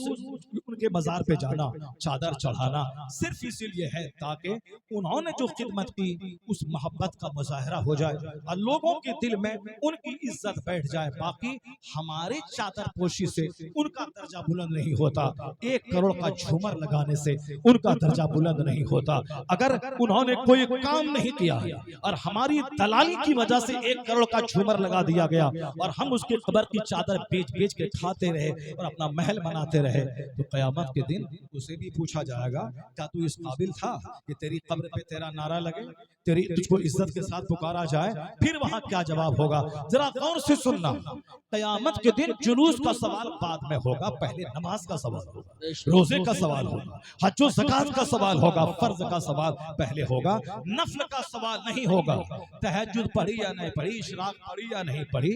उनके मजार पे जाना, चादर चढ़ाना सिर्फ इसीलिए है ताकि उन्होंने जो खिदमत की उस मोहब्बत का मुजाहरा हो जाए और लोगों के दिल में उनकी इज्जत बैठ जाए। बाकी हमारे चादर पोशी से उनका दर्जा बुलंद नहीं होता, 1 करोड़ का झूमर लगाने से उनका दर्जा बुलंद नहीं होता। अगर उन्होंने कोई काम नहीं किया और हमारी दलाली की वजह से 1 करोड़ का झूमर लगा दिया गया और हम उसके कब्र की चादर बेच बेच के खाते रहे और अपना महल बनाते रहे, तो क़यामत के दिन उसे भी पूछा जाएगा, क्या तू इस काबिल था कि तेरी कब्र पे तेरा नारा लगे, तेरी तुझको इज्जत के साथ पुकारा जाए? फिर वहां क्या जवाब होगा, जरा गौर से सुनना। क़यामत के दिन जुलूस का सवाल बाद में होगा, पहले नमाज का सवाल होगा, रोजे का सवाल होगा, हज और ज़कात का सवाल होगा, फर्ज का सवाल पहले होगा, नफल का सवाल नहीं होगा। तहज्जुद पढ़ी या नहीं पढ़ी, इशराक पढ़ी या नहीं पढ़ी,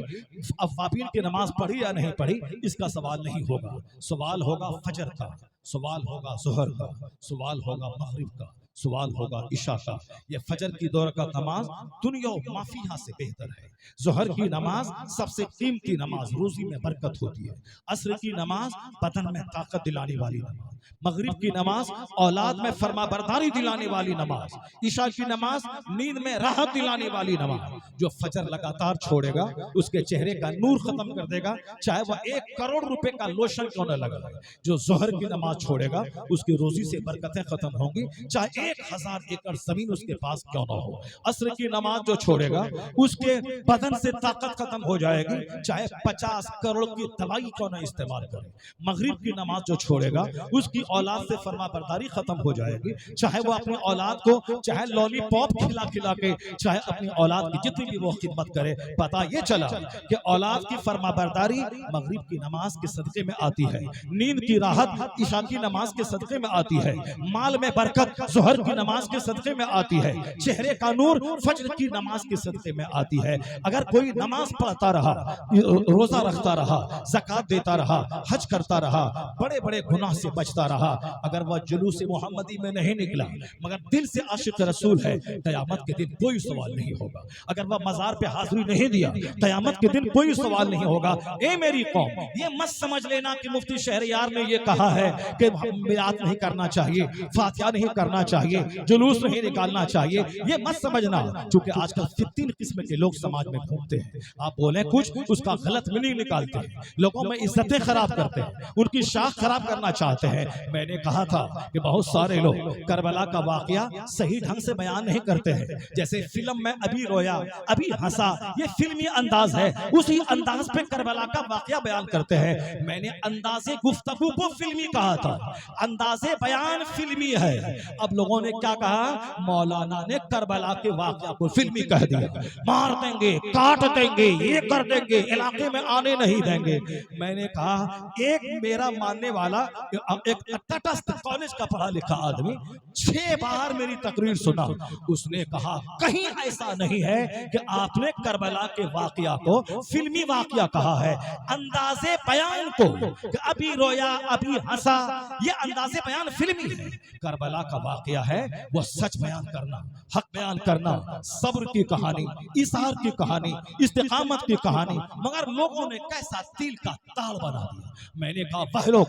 अवाबीन की नमाज पढ़ी या नहीं पढ़ी, इसका सवाल नहीं होगा। सवाल होगा फजर का, सवाल होगा ज़ोहर का, सवाल होगा मगरिब का, सवाल होगा इशा का। ये फजर की दो रकात नमाज दुनिया माफिया से बेहतर है। ज़ोहर की नमाज सबसे कीमती नमाज, रोजी में बरकत होती है। असर की नमाज बदन में ताकत दिलाने वाली नमाज, मगरिब की नमाज औलाद में फरमा बरदारी दिलाने वाली नमाज, ईशा की नमाज नींद में राहत दिलाने वाली नमाज। जो फजर लगातार छोड़ेगा उसके चेहरे का नूर खत्म कर देगा, चाहे वह 1 करोड़ रुपए का लोशन क्यों न लगा। जो ज़ोहर की नमाज छोड़ेगा उसकी रोजी से बरकतें खत्म होंगी, चाहे 1000 एकड़ जमीन उसके पास क्यों ना हो। असर की नमाज जो छोड़ेगा उसके बदन से ताकत खत्म हो जाएगी, चाहे 50 करोड़ की दवाई क्यों ना इस्तेमाल करे। मगरिब की नमाज जो छोड़ेगा उसकी औलाद से फरमा बरदारी खत्म हो जाएगी, चाहे वो अपनी औलाद को चाहे लॉलीपॉप खिला खिला के, चाहे अपनी औलाद की जितनी भी वो खिदमत करे। पता ये चला कि औलाद की फरमा बरदारी मगरिब की नमाज के सदके में आती है, नींद की राहत ईशा की नमाज के सदके में आती है, माल में बरकत ज़ोहर की नमाज के सदके में आती है, चेहरे का नूर फजर की नमाज के सदके में आती है। अगर कोई नमाज पढ़ता रहा, रोजा रखता रहा, ज़कात देता रहा, हज करता रहा, बड़े बड़े गुनाह से बचता रहा, अगर वह जुलूस मोहम्मदी में नहीं निकला मगर दिल से आशिक रसूल है, क़यामत के दिन कोई सवाल नहीं होगा। अगर वह मज़ार पे हाजिरी नहीं दिया, क़यामत के दिन कोई सवाल नहीं होगा। ए मेरी कौम, ये मत समझ लेना कि मुफ्ती शहरयार ने ये कहा है कि बियात नहीं करना चाहिए, फातिहा नहीं करना चाहिए, जुलूस नहीं निकालना चाहिए, ये मत समझना। क्योंकि आजकल 3 किस्म के लोग समाज में घूमते हैं, आप बोले कुछ उसका गलत मीनिंग निकालते हैं, लोगों में इज्जतें खराब करते हैं, उनकी शाख खराब करना चाहते हैं। मैंने कहा था कि बहुत सारे लोग करबला का वाकया सही ढंग से बयान नहीं करते हैं। जैसे फिल्म में अभी रोया अभी हंसा, ये फिल्मी अंदाज है, उसी अंदाज पे करबला का वाकया बयान करते हैं। मैंने अंदाजे गुफ्तगू को फिल्मी कहा था, अंदाजे बयान फिल्मी है। अब लोगों ने क्या कहा, मौलाना ने करबला के वाकया को फिल्मी कह दिया, मार देंगे, काट देंगे, ये कर देंगे, इलाके में आने नहीं देंगे। मैंने कहा एक मेरा मानने वाला एक तटस्थ कॉलेज का पढ़ा लिखा आदमी 6 बार मेरी तकरीर सुना, उसने कहा कहीं ऐसा नहीं है कि आपने करबला के वाकया को फिल्मी वाकया कहा है। अंदाजे बयान को कि अभी रोया अभी हंसा, ये अंदाजे बयान फिल्मी है। करबला का वाकया है वो सच बयान करना, हक बयान करना, सब्र की कहानी, इसार की कहानी, इस्तिकामत की कहानी, मगर लोगों ने कैसा तिल का ताल बना दिया। मैंने कहा वह लोग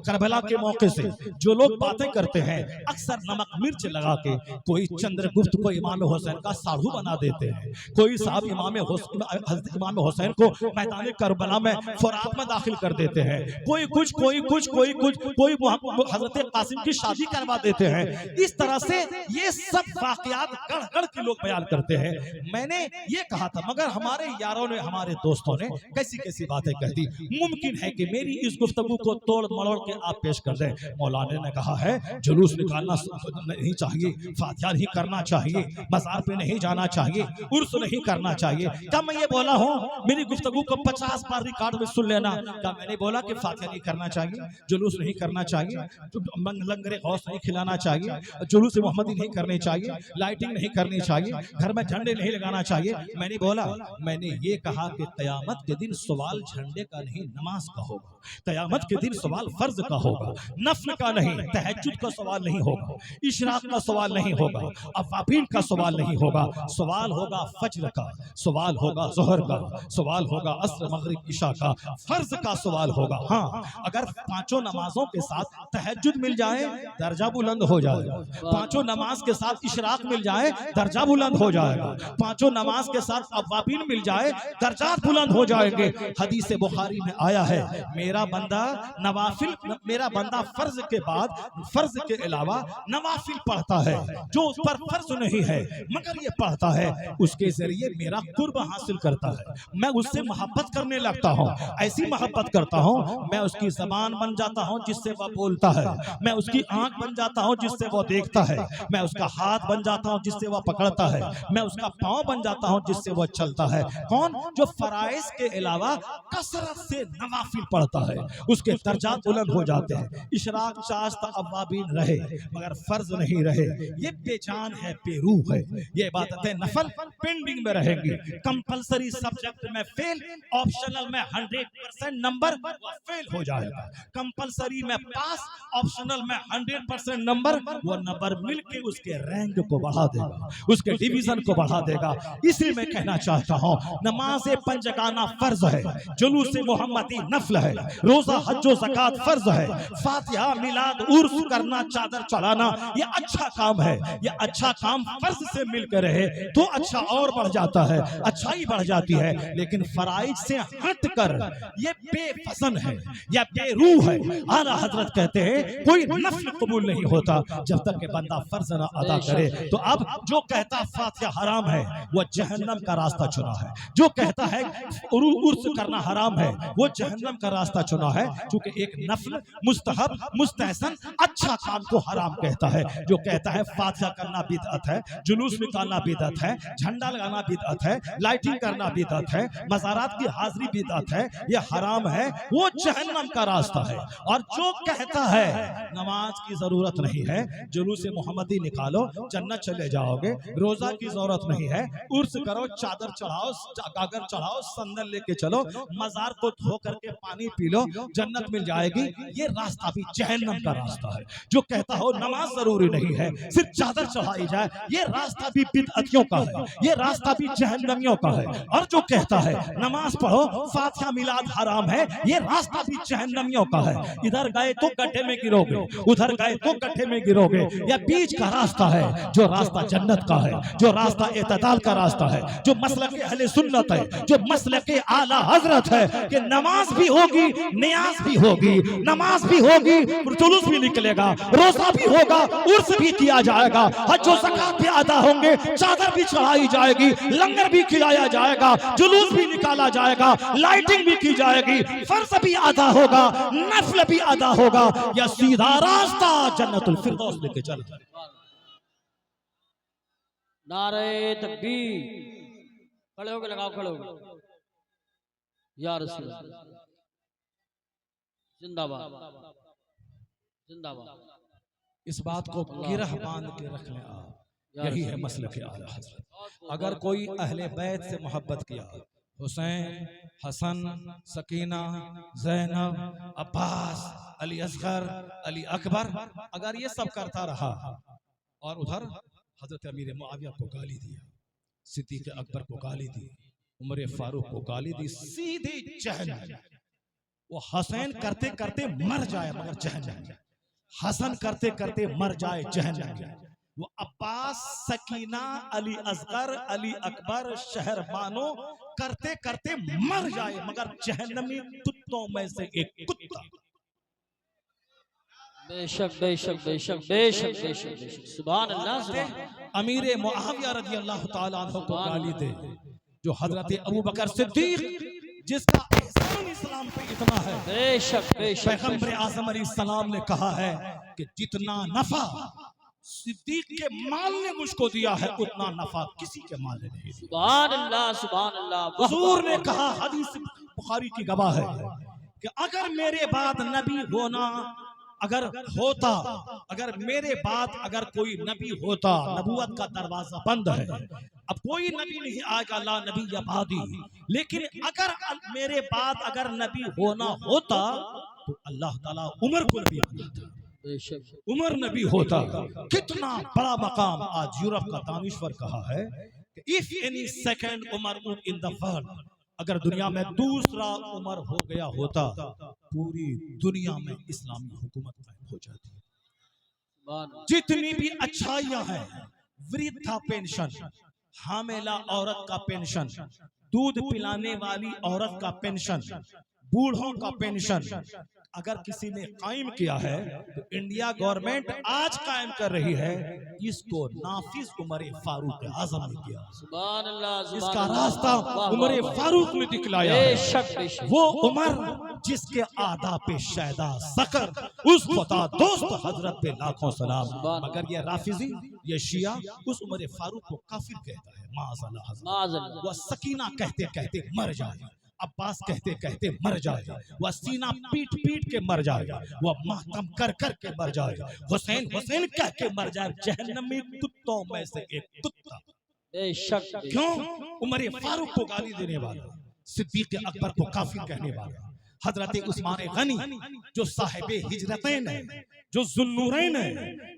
करबला के मौके से जो लोग बातें करते हैं अक्सर नमक मिर्च लगा के, कोई चंद्रगुप्त को इमाम हुसैन का साधु बना देते हैं, कोई साहब इमाम हुसैन को मैदान करबला में फरात में दाखिल कर देते हैं, कोई कुछ कोई हजरत कासिम की शादी करवा देते हैं। इस तरह से ये सब वाकयात गढ़ गढ़ के लोग बयान करते हैं। मैंने ये कहा था, मगर हमारे यारों ने, हमारे दोस्तों ने कैसी कैसी बातें कह दी। मुमकिन है कि मेरी इस गुफ्तगू को तोड़ मरोड़ के आप पेश कर दें। मौलाना ने कहा है जुलूस निकालना नहीं चाहिए, फातिहा नहीं करना चाहिए, मज़ार पे नहीं जाना चाहिए, उर्स नहीं करना चाहिए। क्या मैं ये बोला हूँ? मेरी गुफ्तगू को 50 बार रिकॉर्ड में सुन लेना। क्या मैंने बोला कि फातिहा नहीं करना चाहिए, जुलूस नहीं करना चाहिए, लंगरे गौस नहीं खिलाना चाहिए, जुलूस मोहम्मदी नहीं करनी चाहिए, लाइटिंग नहीं करनी चाहिए, घर में झंडे नहीं लगाना चाहिए? मैंने बोला, मैंने ये कहा कि क़यामत के दिन सवाल झंडे का नहीं नमाज का होगा, क़यामत के दिन सवाल फर्ज का होगा, नफल का नहीं, तहज्जुद का सवाल नहीं होगा, इशराक का सवाल नहीं होगा, अवाबीन का सवाल नहीं होगा। सवाल होगा फज्र का, सवाल होगा ज़ोहर का, सवाल होगा असर मगरिब इशा का, फर्ज का सवाल होगा। हाँ, अगर 5 नमाजों के साथ तहज्जुद मिल जाए दर्जा बुलंद हो जाता जाएगा। पांचों नमाज के साथ इशराक मिल जाए दर्जा बुलंद हो जाएगा। पांचों नमाज के साथ अवाबीन मिल जाए दर्जात बुलंद हो जाएंगे। हदीस बुखारी में आया है मेरा बंदा नवाफिल, मेरा बंदा फर्ज के बाद, फर्ज के अलावा नवाफिल पढ़ता है, जो उस पर फर्ज नहीं है मगर ये पढ़ता है, उसके जरिए मेरा कुर्ब हासिल करता है। मैं उससे मोहब्बत करने लगता हूँ, ऐसी मोहब्बत करता हूँ मैं उसकी जबान बन जाता हूँ जिससे वह बोलता है, मैं उसकी आंख बन जाता हूँ जिससे वह देखता है, मैं उसका हाथ बन जाता हूँ जिससे वह पकड़ता है, मैं उसका पांव बन जाता हूँ जिससे वह चलता है। कौन? जो फराइज के अलावा कसरत से नवाफिल पढ़ता है, उसके दर्जात बुलंद हो जाते हैं। इशराक चाश्त अवाबीन रहे मगर फर्ज नहीं रहे, ये बेजान है, बेरूह है। ये इबादतें नफल पेंडिंग में रहेंगी। कंपलसरी सब्जेक्ट में फेल, ऑप्शनल में 100% नंबर फेल हो जाएगा। कंपलसरी में पास, ऑप्शनल में 100% नंबर, वो नंबर मिलके उसके रैंक को बढ़ा देगा, उसके डिवीजन को बढ़ा देगा। इसलिए मैं कहना चाहता हूँ नमाज पंजगाना फर्ज है, जुलूस मोहम्मदी नफल है, रोजा हज ज़कात फर्ज है, फातिहा मिलाद उर्स करना, चादर चढ़ाना ये अच्छा काम है। ये अच्छा काम फर्ज से मिलकर रहे तो अच्छा और बढ़ जाता है, अच्छाई बढ़ जाती है। लेकिन फराइज से हटकर ये बेफसन है या बेरूह है। आला हजरत कहते हैं कोई नफल कबूल नहीं होता जब तक कि बंदा फर्ज ना अदा करे। तो अब जो कहता फातिहा हराम है वो जहन्नम का रास्ता चुना है, जो कहता है उर्स करना हराम है वो जहन्नम का रास्ता चुना है। क्योंकि एक नफल मुस्तहब मुस्तहसन अच्छा काम को हराम कहता है। जो कहता है फातिहा करना बिदअत है, जुलूस निकालना बिदअत है, झंडा लगाना बिदअत है, लाइटिंग करना बिदअत है, मज़ारात की हाजिरी बिदअत है, ये हराम है, वो जहन्नम का रास्ता है। और जो कहता है नमाज की जरूरत नहीं है, जुलूस मोहम्मदी निकालो जन्नत चले जाओगे, रोजा की जरूरत नहीं है, उर्स करो, चादर चढ़ाओ, गागर चढ़ाओ, संदल लेके चलो, मजार को धो करके पानी पी लो, जन्नत मिल जाएगी, ये रास्ता भी जहन्नम का रास्ता है। जो कहता हो नमाज जरूरी नहीं है, सिर्फ चादर चढ़ाई जाए, ये रास्ता भी बिदअतियों का है, ये रास्ता भी जहन्नमियों का है। और जो कहता है नमाज पढ़ो, फातिहा मिलाद हराम है, ये रास्ता भी जहन्नमियों का है। इधर गए तो गड्ढे में गिरोगे, उधर गए तो गड्ढे में गिरोगे। यह बीच का रास्ता है, जो रास्ता जन्नत का है, जो रास्ता इत्तेदाल का रास्ता है, जो मसलक अहले सुन्नत है, जो मसलक आला हजरत है कि नमाज भी होगी, नियाज भी होगी, नमाज भी होगी, जुलूस भी निकलेगा, रोजा भी होगा, उर्स भी किया जाएगा, हज और ज़कात भी अदा होंगे, चादर भी चढ़ाई जाएगी, लंगर भी खिलाया जाएगा, जुलूस भी निकाला जाएगा, लाइटिंग भी की जाएगी, फर्ज भी अदा होगा, नफल भी अदा होगा। यह सीधा रास्ता जन्नतुल फिरदौस लेके चलता है। नारे तकबीर, खड़े होके लगाओ, खड़े होके या रसूल जिंदाबाद, जिंदाबाद। इस बात को गिरह बांध के रख लें आप, यही है मसलक आला हज़रत। अगर कोई अहले बैत से मोहब्बत किया, हुसैन, हसन, सकीना, ज़ैनब, अब्बास, अली असगर, अली अकबर, अगर ये सब करता रहा और उधर हजरत अमीर मुआविया को गाली दिया, सिद्दीक़ अकबर को गाली दी, उमर फारूक को गाली दी, सीधे जहन्नम। वो हसैन करते करते मर जाए मगर जहन्नम, हसन करते करते मर जाए जहन्नम। वो अब्बास, सकीना, अली असगर, अली अकबर, शहरबानो करते करते मर जाए मगर जहन्नमी कुत्तों में से एक कुत्ता। बेशक बेशक बेशक बेशक बेशक बेशक, सुभान अल्लाह, सुभान अल्लाह। अमीर मुआविया रज़ी अल्लाह तआला अन्हु को गाली दे, जो हजरत अबू बकर सिद्दीक जिसका एहसान इस्लाम पे इतना है, बेशक बेशक, पैगंबर आज़म अलैहिस्सलाम ने कहा है कि जितना नफा सिद्दीक के माल ने मुझको दिया है उतना नफा किसी के माल ने नहीं। सुभान अल्लाह, सुभान अल्लाह। हुजूर ने कहा, हदीस बुखारी की गवाह है कि अगर मेरे बाद नबी होना अगर होता, अगर मेरे बाद अगर कोई नबी होता, नबूवत का दरवाजा बंद है, अब कोई नबी नहीं आएगा, ला नबी या बादी, लेकिन अगर मेरे बाद अगर नबी होना होता तो अल्लाह ताला उमर को नबी बनाता, उमर नबी होता। कितना बड़ा मकाम। आज यूरोप का दानिश्वर कहा है कि if any second Umar in the world, अगर दुनिया में दूसरा उमर हो गया होता पूरी दुनिया में इस्लामी हुकूमत कायम हो जाती। जितनी भी अच्छाइयां हैं, वृद्धा पेंशन, हामिला औरत का पेंशन, दूध पिलाने वाली औरत का पेंशन, बूढ़ों का पेंशन, अगर किसी ने कायम किया है तो इंडिया गवर्नमेंट आज कायम कर रही है, इसको नाफिज उमर फारूक आजम ने किया। सुभान अल्लाह, इसका रास्ता उमर फारूक ने दिखलाया है। वो उमर जिसके आदा पे शायदा सकर, उस खुदा दोस्त हजरत पे लाखों सलाम। मगर ये राफिजी, ये शिया उस उमर फारूक को काफिर कहता है। माअज़ल्लाह, वह सकीना कहते कहते मर जाए, अब्बास कहते कहते मर जाए, वह सीना पीट पीट के मर जाए, वह मातम कर कर के मर जाए, हुसैन हुसैन कह के मर जाए, जहन्नमी कुत्तों में से एक कुत्ता। क्यों? उमर फारूक को गाली देने वाला, सिद्दीक अकबर को काफिर कहने वाला, हजरत उस्मान गनी जो साहिबे हिजरतैन है, जो जुन्नूरैन है,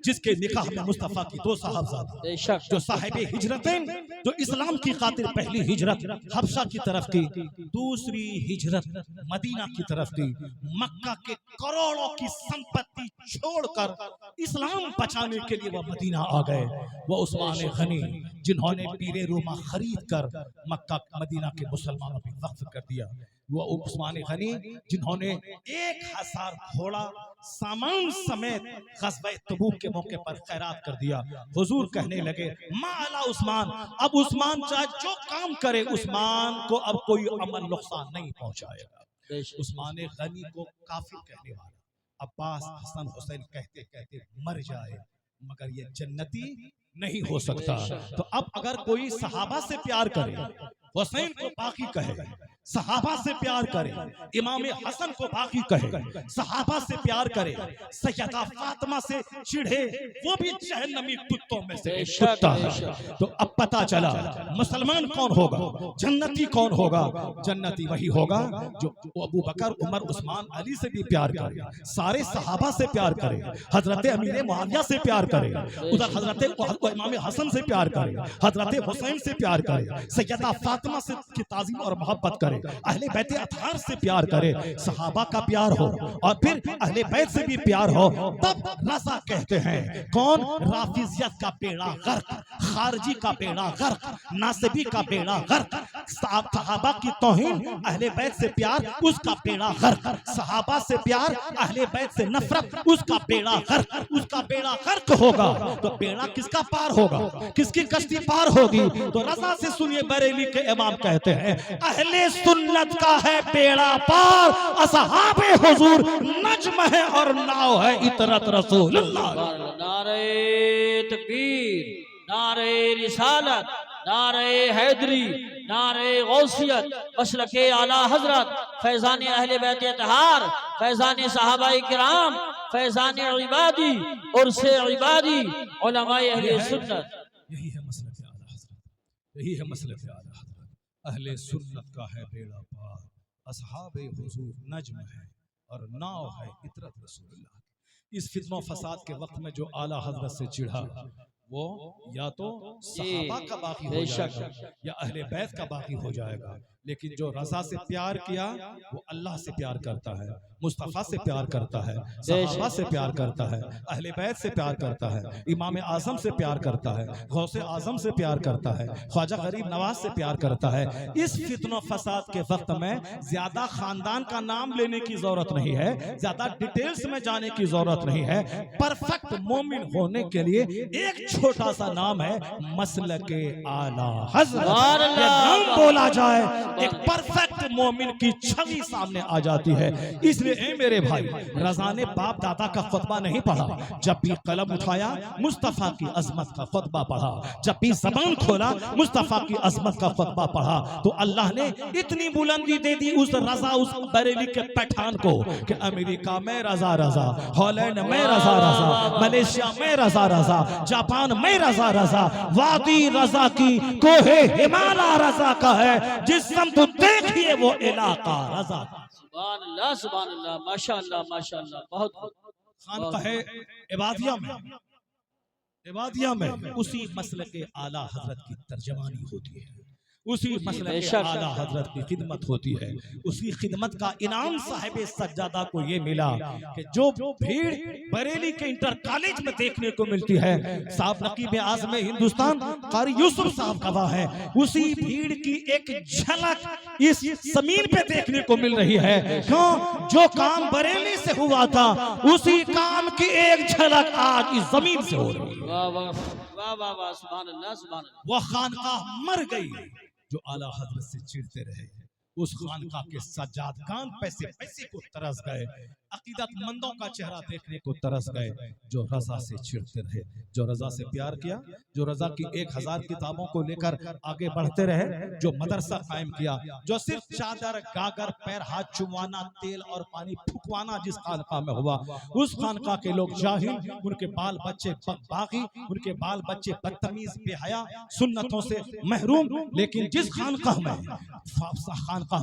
जिसके निकाह में मुस्तफा की 2 साहबजादे, जो साहिबे हिजरतैन, जो इस्लाम की खातिर पहली हिजरत हबशा की तरफ की, दूसरी हिजरत मदीना की तरफ की, मक्का के करोड़ों की संपत्ति छोड़कर इस्लाम बचाने के लिए वह मदीना आ गए। वो उस्मान गनी जिन्होंने पीरे रूमा खरीद कर मक्का मदीना के मुसलमानों पे वक्फ कर दिया। वो उस्मान गनी जिन्होंने 1000 घोड़ा सामान समेत ग़ज़वा तबूक के मौके पर खैरात कर दिया। हुजूर कहने लगे, माला उस्मान, अब उस्मान चाहे जो काम करे, उस्मान को अब कोई अमल नुकसान नहीं पहुंचाएगा। उस्मान गनी को काफिर कहने वाला, अब्बास हसन हुसैन कहते कहते मर जाए, मगर ये जन्नती नहीं हो सकता। तो अब अगर कोई सहाबा से प्यार करे, हुसैन को बाकी कहे, सहाबा से प्यार करे, इमाम हसन को बाकी कहे, सहाबा से प्यार करे, सैयदा फातिमा से चिढ़े, वो भी जहन्नमी कुत्तों में से एक कुत्ता है। तो अब पता चला मुसलमान कौन होगा, जन्नती कौन होगा। जन्नती वही होगा जो अबू बकर, उमर, उस्मान, अली से भी प्यार करे, सारे सहाबा से प्यार करे, हजरत अमीर मुआविया से प्यार करे, उधर हजरत इमाम हसन से प्यार करे, हजरत हुसैन से प्यार करे, सैयदा फातिमा से की ताज़ीम और मोहब्बत करे, अहले बैत अतहार से प्यार करे, सहाबा का प्यार हो और फिर अहले बैत से भी प्यार हो, तब रज़ा कहते हैं। कौन? राफिजियत का बेड़ा गर्क, खारजी का बेड़ा गर्क, नासिबी का बेड़ा गर्क, सहाबा की तौहीन, अहले बैत से प्यार, उसका बेड़ा गर्क, सहाबा से प्यार, अहले बैत से नफरत, उसका बेड़ा गर्क, उसका बेड़ा गर्क होगा। तो बेड़ा किसका पार होगा, किसकी कश्ती पार होगी? तो रज़ा से सुनिए, बरेली के इमाम कहते हैं, अहले सुन्नत का है बेड़ा पार, असहाबे हुजूर नज्म है और नाव है इतरत रसूलुल्लाह। नारे तकबीर, नारे रिसालत, नारे हैदरी, नारे गौसियत, मसलके आला हजरत, फैजान अहले बैत अतहार, फैजान सहाबाए किराम, फैजान इबादी और से इबादी, उलमाए अहले सुन्नत। यही है मसलके आला हजरत, यही है मसलके आला हजरत। अहले सुन्नत का है बेड़ा पार, असहाबे हुजूर नज्म है और नाव है इतरत रसूलुल्लाह। इस फित्नो फसाद के वक्त में जो आला हजरत से चिढ़ा, वो या तो सहाबा का बाकी हो जाएगा या अहले बैत का बाकी हो जाएगा। लेकिन जो रज़ा से प्यार किया, वो अल्लाह से प्यार करता है, मुस्तफ़ा से प्यार करता है, सहाबा से प्यार करता है, अहले बैत से प्यार करता है, इमाम आज़म से प्यार करता है, गौसे आज़म से प्यार करता है, ख्वाजा गरीब नवाज से प्यार करता है। इस फित्नो फसाद के वक्त में ज्यादा खानदान का नाम लेने की जरूरत नहीं है, ज्यादा डिटेल्स में जाने की जरूरत नहीं है। परफेक्ट मोमिन होने के लिए एक छोटा सा नाम है, मसलके आला हज़रत। ये नाम बोला जाए, एक परफेक्ट मोमिन की छवि सामने आ जाती है। इसलिए ए मेरे भाई, रज़ा ने बाप दादा का खुतबा नहीं पढ़ा, जब भी कलम उठाया मुस्तफा की अजमत का खुतबा पढ़ा, जब भी जबान खोला मुस्तफा की अजमत का खुतबा पढ़ा। तो अल्लाह ने इतनी बुलंदी दे दी उस रज़ा, उस बरेली के पठान को कि अमेरिका में रज़ा रज़ा, हॉलैंड में रज़ा रज़ा, मलेशिया में रज़ा रज़ा, जापान में रज़ा रज़ा, वादी रज़ा की कोहे हिमालय रज़ा का है, जिस तो देखिए वो इलाका रज़ा। सुभान अल्लाह, सुभान अल्लाह, माशाअल्लाह, माशाअल्लाह। बहुत खानकाहे इबादिया में उसी मसलके आला हजरत की तर्जमानी होती है, उसी मसले के बेशक। आला हजरत की खिदमत होती है। उसी खिदमत का इनाम साहिब सज्जादा को ये मिला कि जो भीड़ बरेली के इंटर कॉलेज में देखने को मिलती है, साहब नकीब आज़म हिंदुस्तान कारी यूसुफ साहब गवाह है, उसी भीड़ की एक झलक इस जमीन पे देखने को मिल रही है। क्यों? जो काम बरेली से हुआ था उसी काम की एक झलक आज इस जमीन से हो रही है। वाह वाह वाह वाह वाह, सुभान अल्लाह सुभान अल्लाह। वह खानकाह मर गई जो आला हजरत से चिढ़ते रहे। उस खानकाह के सज्जादगान पैसे पैसे को तरस गए, अकीदतमंदों का चेहरा देखने को तरस गए, जो रजा से चिढ़ते रहे, जो रजा से प्यार किया, जो रजा की 1000 किताबों को लेकर आगे बढ़ते रहे, जो मदरसा कायम किया, जो सिर्फ चादर गागर पैर हाथ चुमवाना तेल और पानी फुकवाना जिस खानकाह में हुआ, उस खानकाह के लोग जाहिल, उनके बाल बच्चे बागी, उनके बाल बच्चे बदतमीज बेहया, सुन्नतों से महरूम। लेकिन जिस खानकाह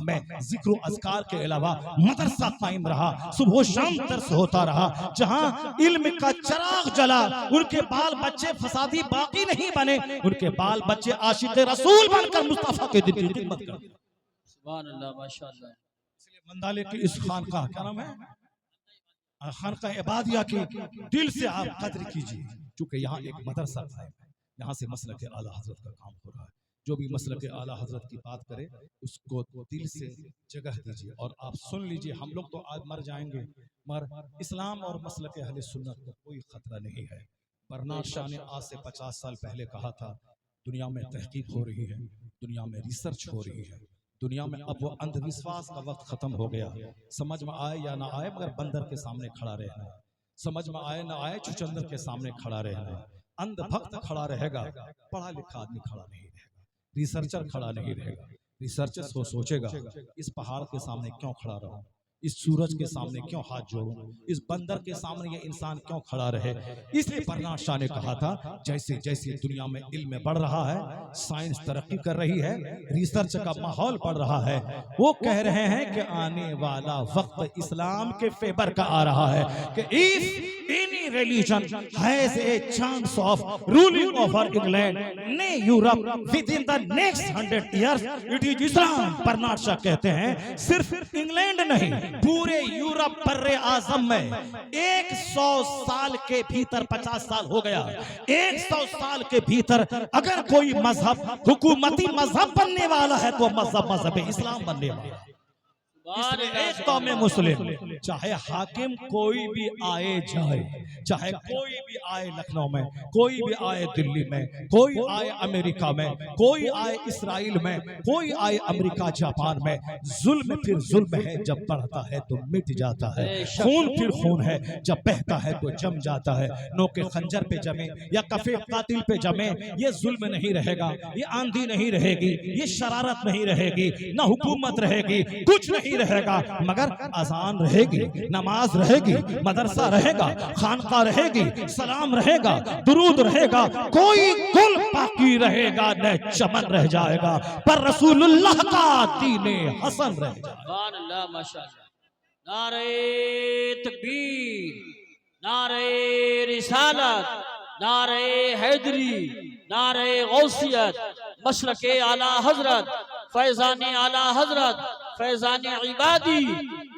में जिक्र अज़कार के अलावा मदरसा कायम रहा, सुबह शाम दर्स होता रहा, जहां इल्म का चिराग जला, उनके बाल बच्चे फसादी बाकी नहीं बने, उनके बाल बच्चे आशिक रसूल बनकर मुस्तफा के दिन की खिदमत करते। सुभान अल्लाह माशाअल्लाह। इसलिए मंदाले की इस खानकाह क्या नाम है, खानकाह इबादिया की दिल से आप कद्र कीजिए, क्योंकि यहाँ एक मदरसा कायम है, यहाँ से मसलक के आला हजरत का काम हो रहा है। जो भी मसलक के आला हजरत की बात करे उसको दिल से जगह दीजिए। और आप सुन लीजिए, हम लोग तो आज मर जाएंगे, मगर इस्लाम और मसलक अहले सुन्नत को कोई खतरा नहीं है। बर्नार्ड शाह ने आज से 50 साल पहले कहा था, दुनिया में तहकीक हो रही है, दुनिया में रिसर्च हो रही है, दुनिया में अब वो अंधविश्वास का वक्त खत्म हो गया। समझ में आए या ना आए, मगर बंदर के सामने खड़ा रहना है। समझ में आए ना आए, चुचंदर के सामने खड़ा रहना है। अंध भक्त खड़ा रहेगा, पढ़ा लिखा आदमी खड़ा नहीं रहेगा, रिसर्चर खड़ा नहीं रहेगा। रिसर्चर को सोचेगा, इस पहाड़ के सामने क्यों खड़ा रहूं, इस सूरज के सामने क्यों हाथ जोड़ूं, इस बंदर के सामने ये इंसान क्यों खड़ा रहे। इसलिए बर्नार्ड शाह ने कहा था, जैसे जैसे दुनिया में इल्म बढ़ रहा है, साइंस तरक्की कर रही है, रिसर्च का माहौल बढ़ रहा है, वो कह रहे हैं कि आने वाला वक्त इस्लाम के फेवर का आ रहा है, कि if any religion has a chance of ruling over England, nay Europe within the next 100 years, it is Islam। Bernard Shaw कहते हैं सिर्फ इंग्लैंड नहीं, पूरे यूरोप बर्रे आजम में 100 साल के भीतर, 50 साल हो गया, 100 साल के भीतर अगर कोई मजहब हुकूमती मजहब बनने वाला है तो मजहब इस्लाम बनने वाला है। एक तो में मुस्लिम, चाहे हाकिम कोई भी आए जाए, चाहे कोई भी आए लखनऊ में, कोई भी आए दिल्ली में, कोई आए अमेरिका में, कोई आए इसराइल में, कोई आए अमेरिका जापान में, जुल्म फिर जुल्म है, जब बढ़ता है तो मिट जाता है, खून फिर खून है, जब बहता है तो जम जाता है। नोके खंजर पे जमे या कफे कातिल पे जमे, ये जुल्म नहीं रहेगा, ये आंधी नहीं रहेगी, ये शरारत नहीं रहेगी, न हुकूमत रहेगी, कुछ नहीं रहेगा, मगर अजान रहेगी, नमाज रहेगी, मदरसा रहेगा, खानका रहेगी, सलाम रहेगा, दुरूद रहेगा, कोई गुल बाकी रहेगा न चमन रह जाएगा, पर रसूलुल्लाह का दीने हसन रहेगा। सुभान अल्लाह माशाअल्लाह। नारे तकबीर, नारे रिसालत, नारे हैदरी, नारे गौसियत, मशरके आला हजरत, फैजाने आला हजरत, फैजाने इबादी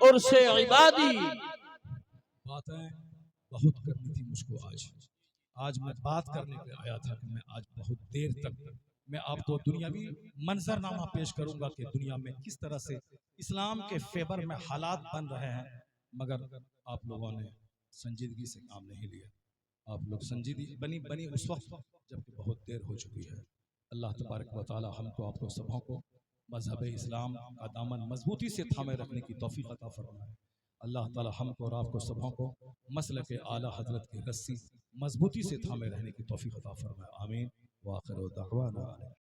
और से इबादी। बातें बहुत करनी थी मुझको आज मैं बात करने पे आया था कि मैं आज बहुत देर तक मैं आपको दुनियावी मंजरनामा पेश करूंगा कि दुनिया में किस तरह से इस्लाम के फेवर में हालात बन रहे हैं, मगर आप लोगों ने संजीदगी से काम नहीं लिया। आप लोग संजीदगी बनी उस वक्त जबकि बहुत देर हो चुकी है। अल्लाह तबारक व तआला हमको आपको सबों को मजहब इस्लाम का दामन मजबूती से थामे रखने की तौफीक अता फरमाए। अल्लाह ताला हमको और आपको सबों को मसलक आला हजरत की रस्सी मजबूती से थामे रहने की तौफीक अता फरमाए। आमीन। व आखिर दाअवाना।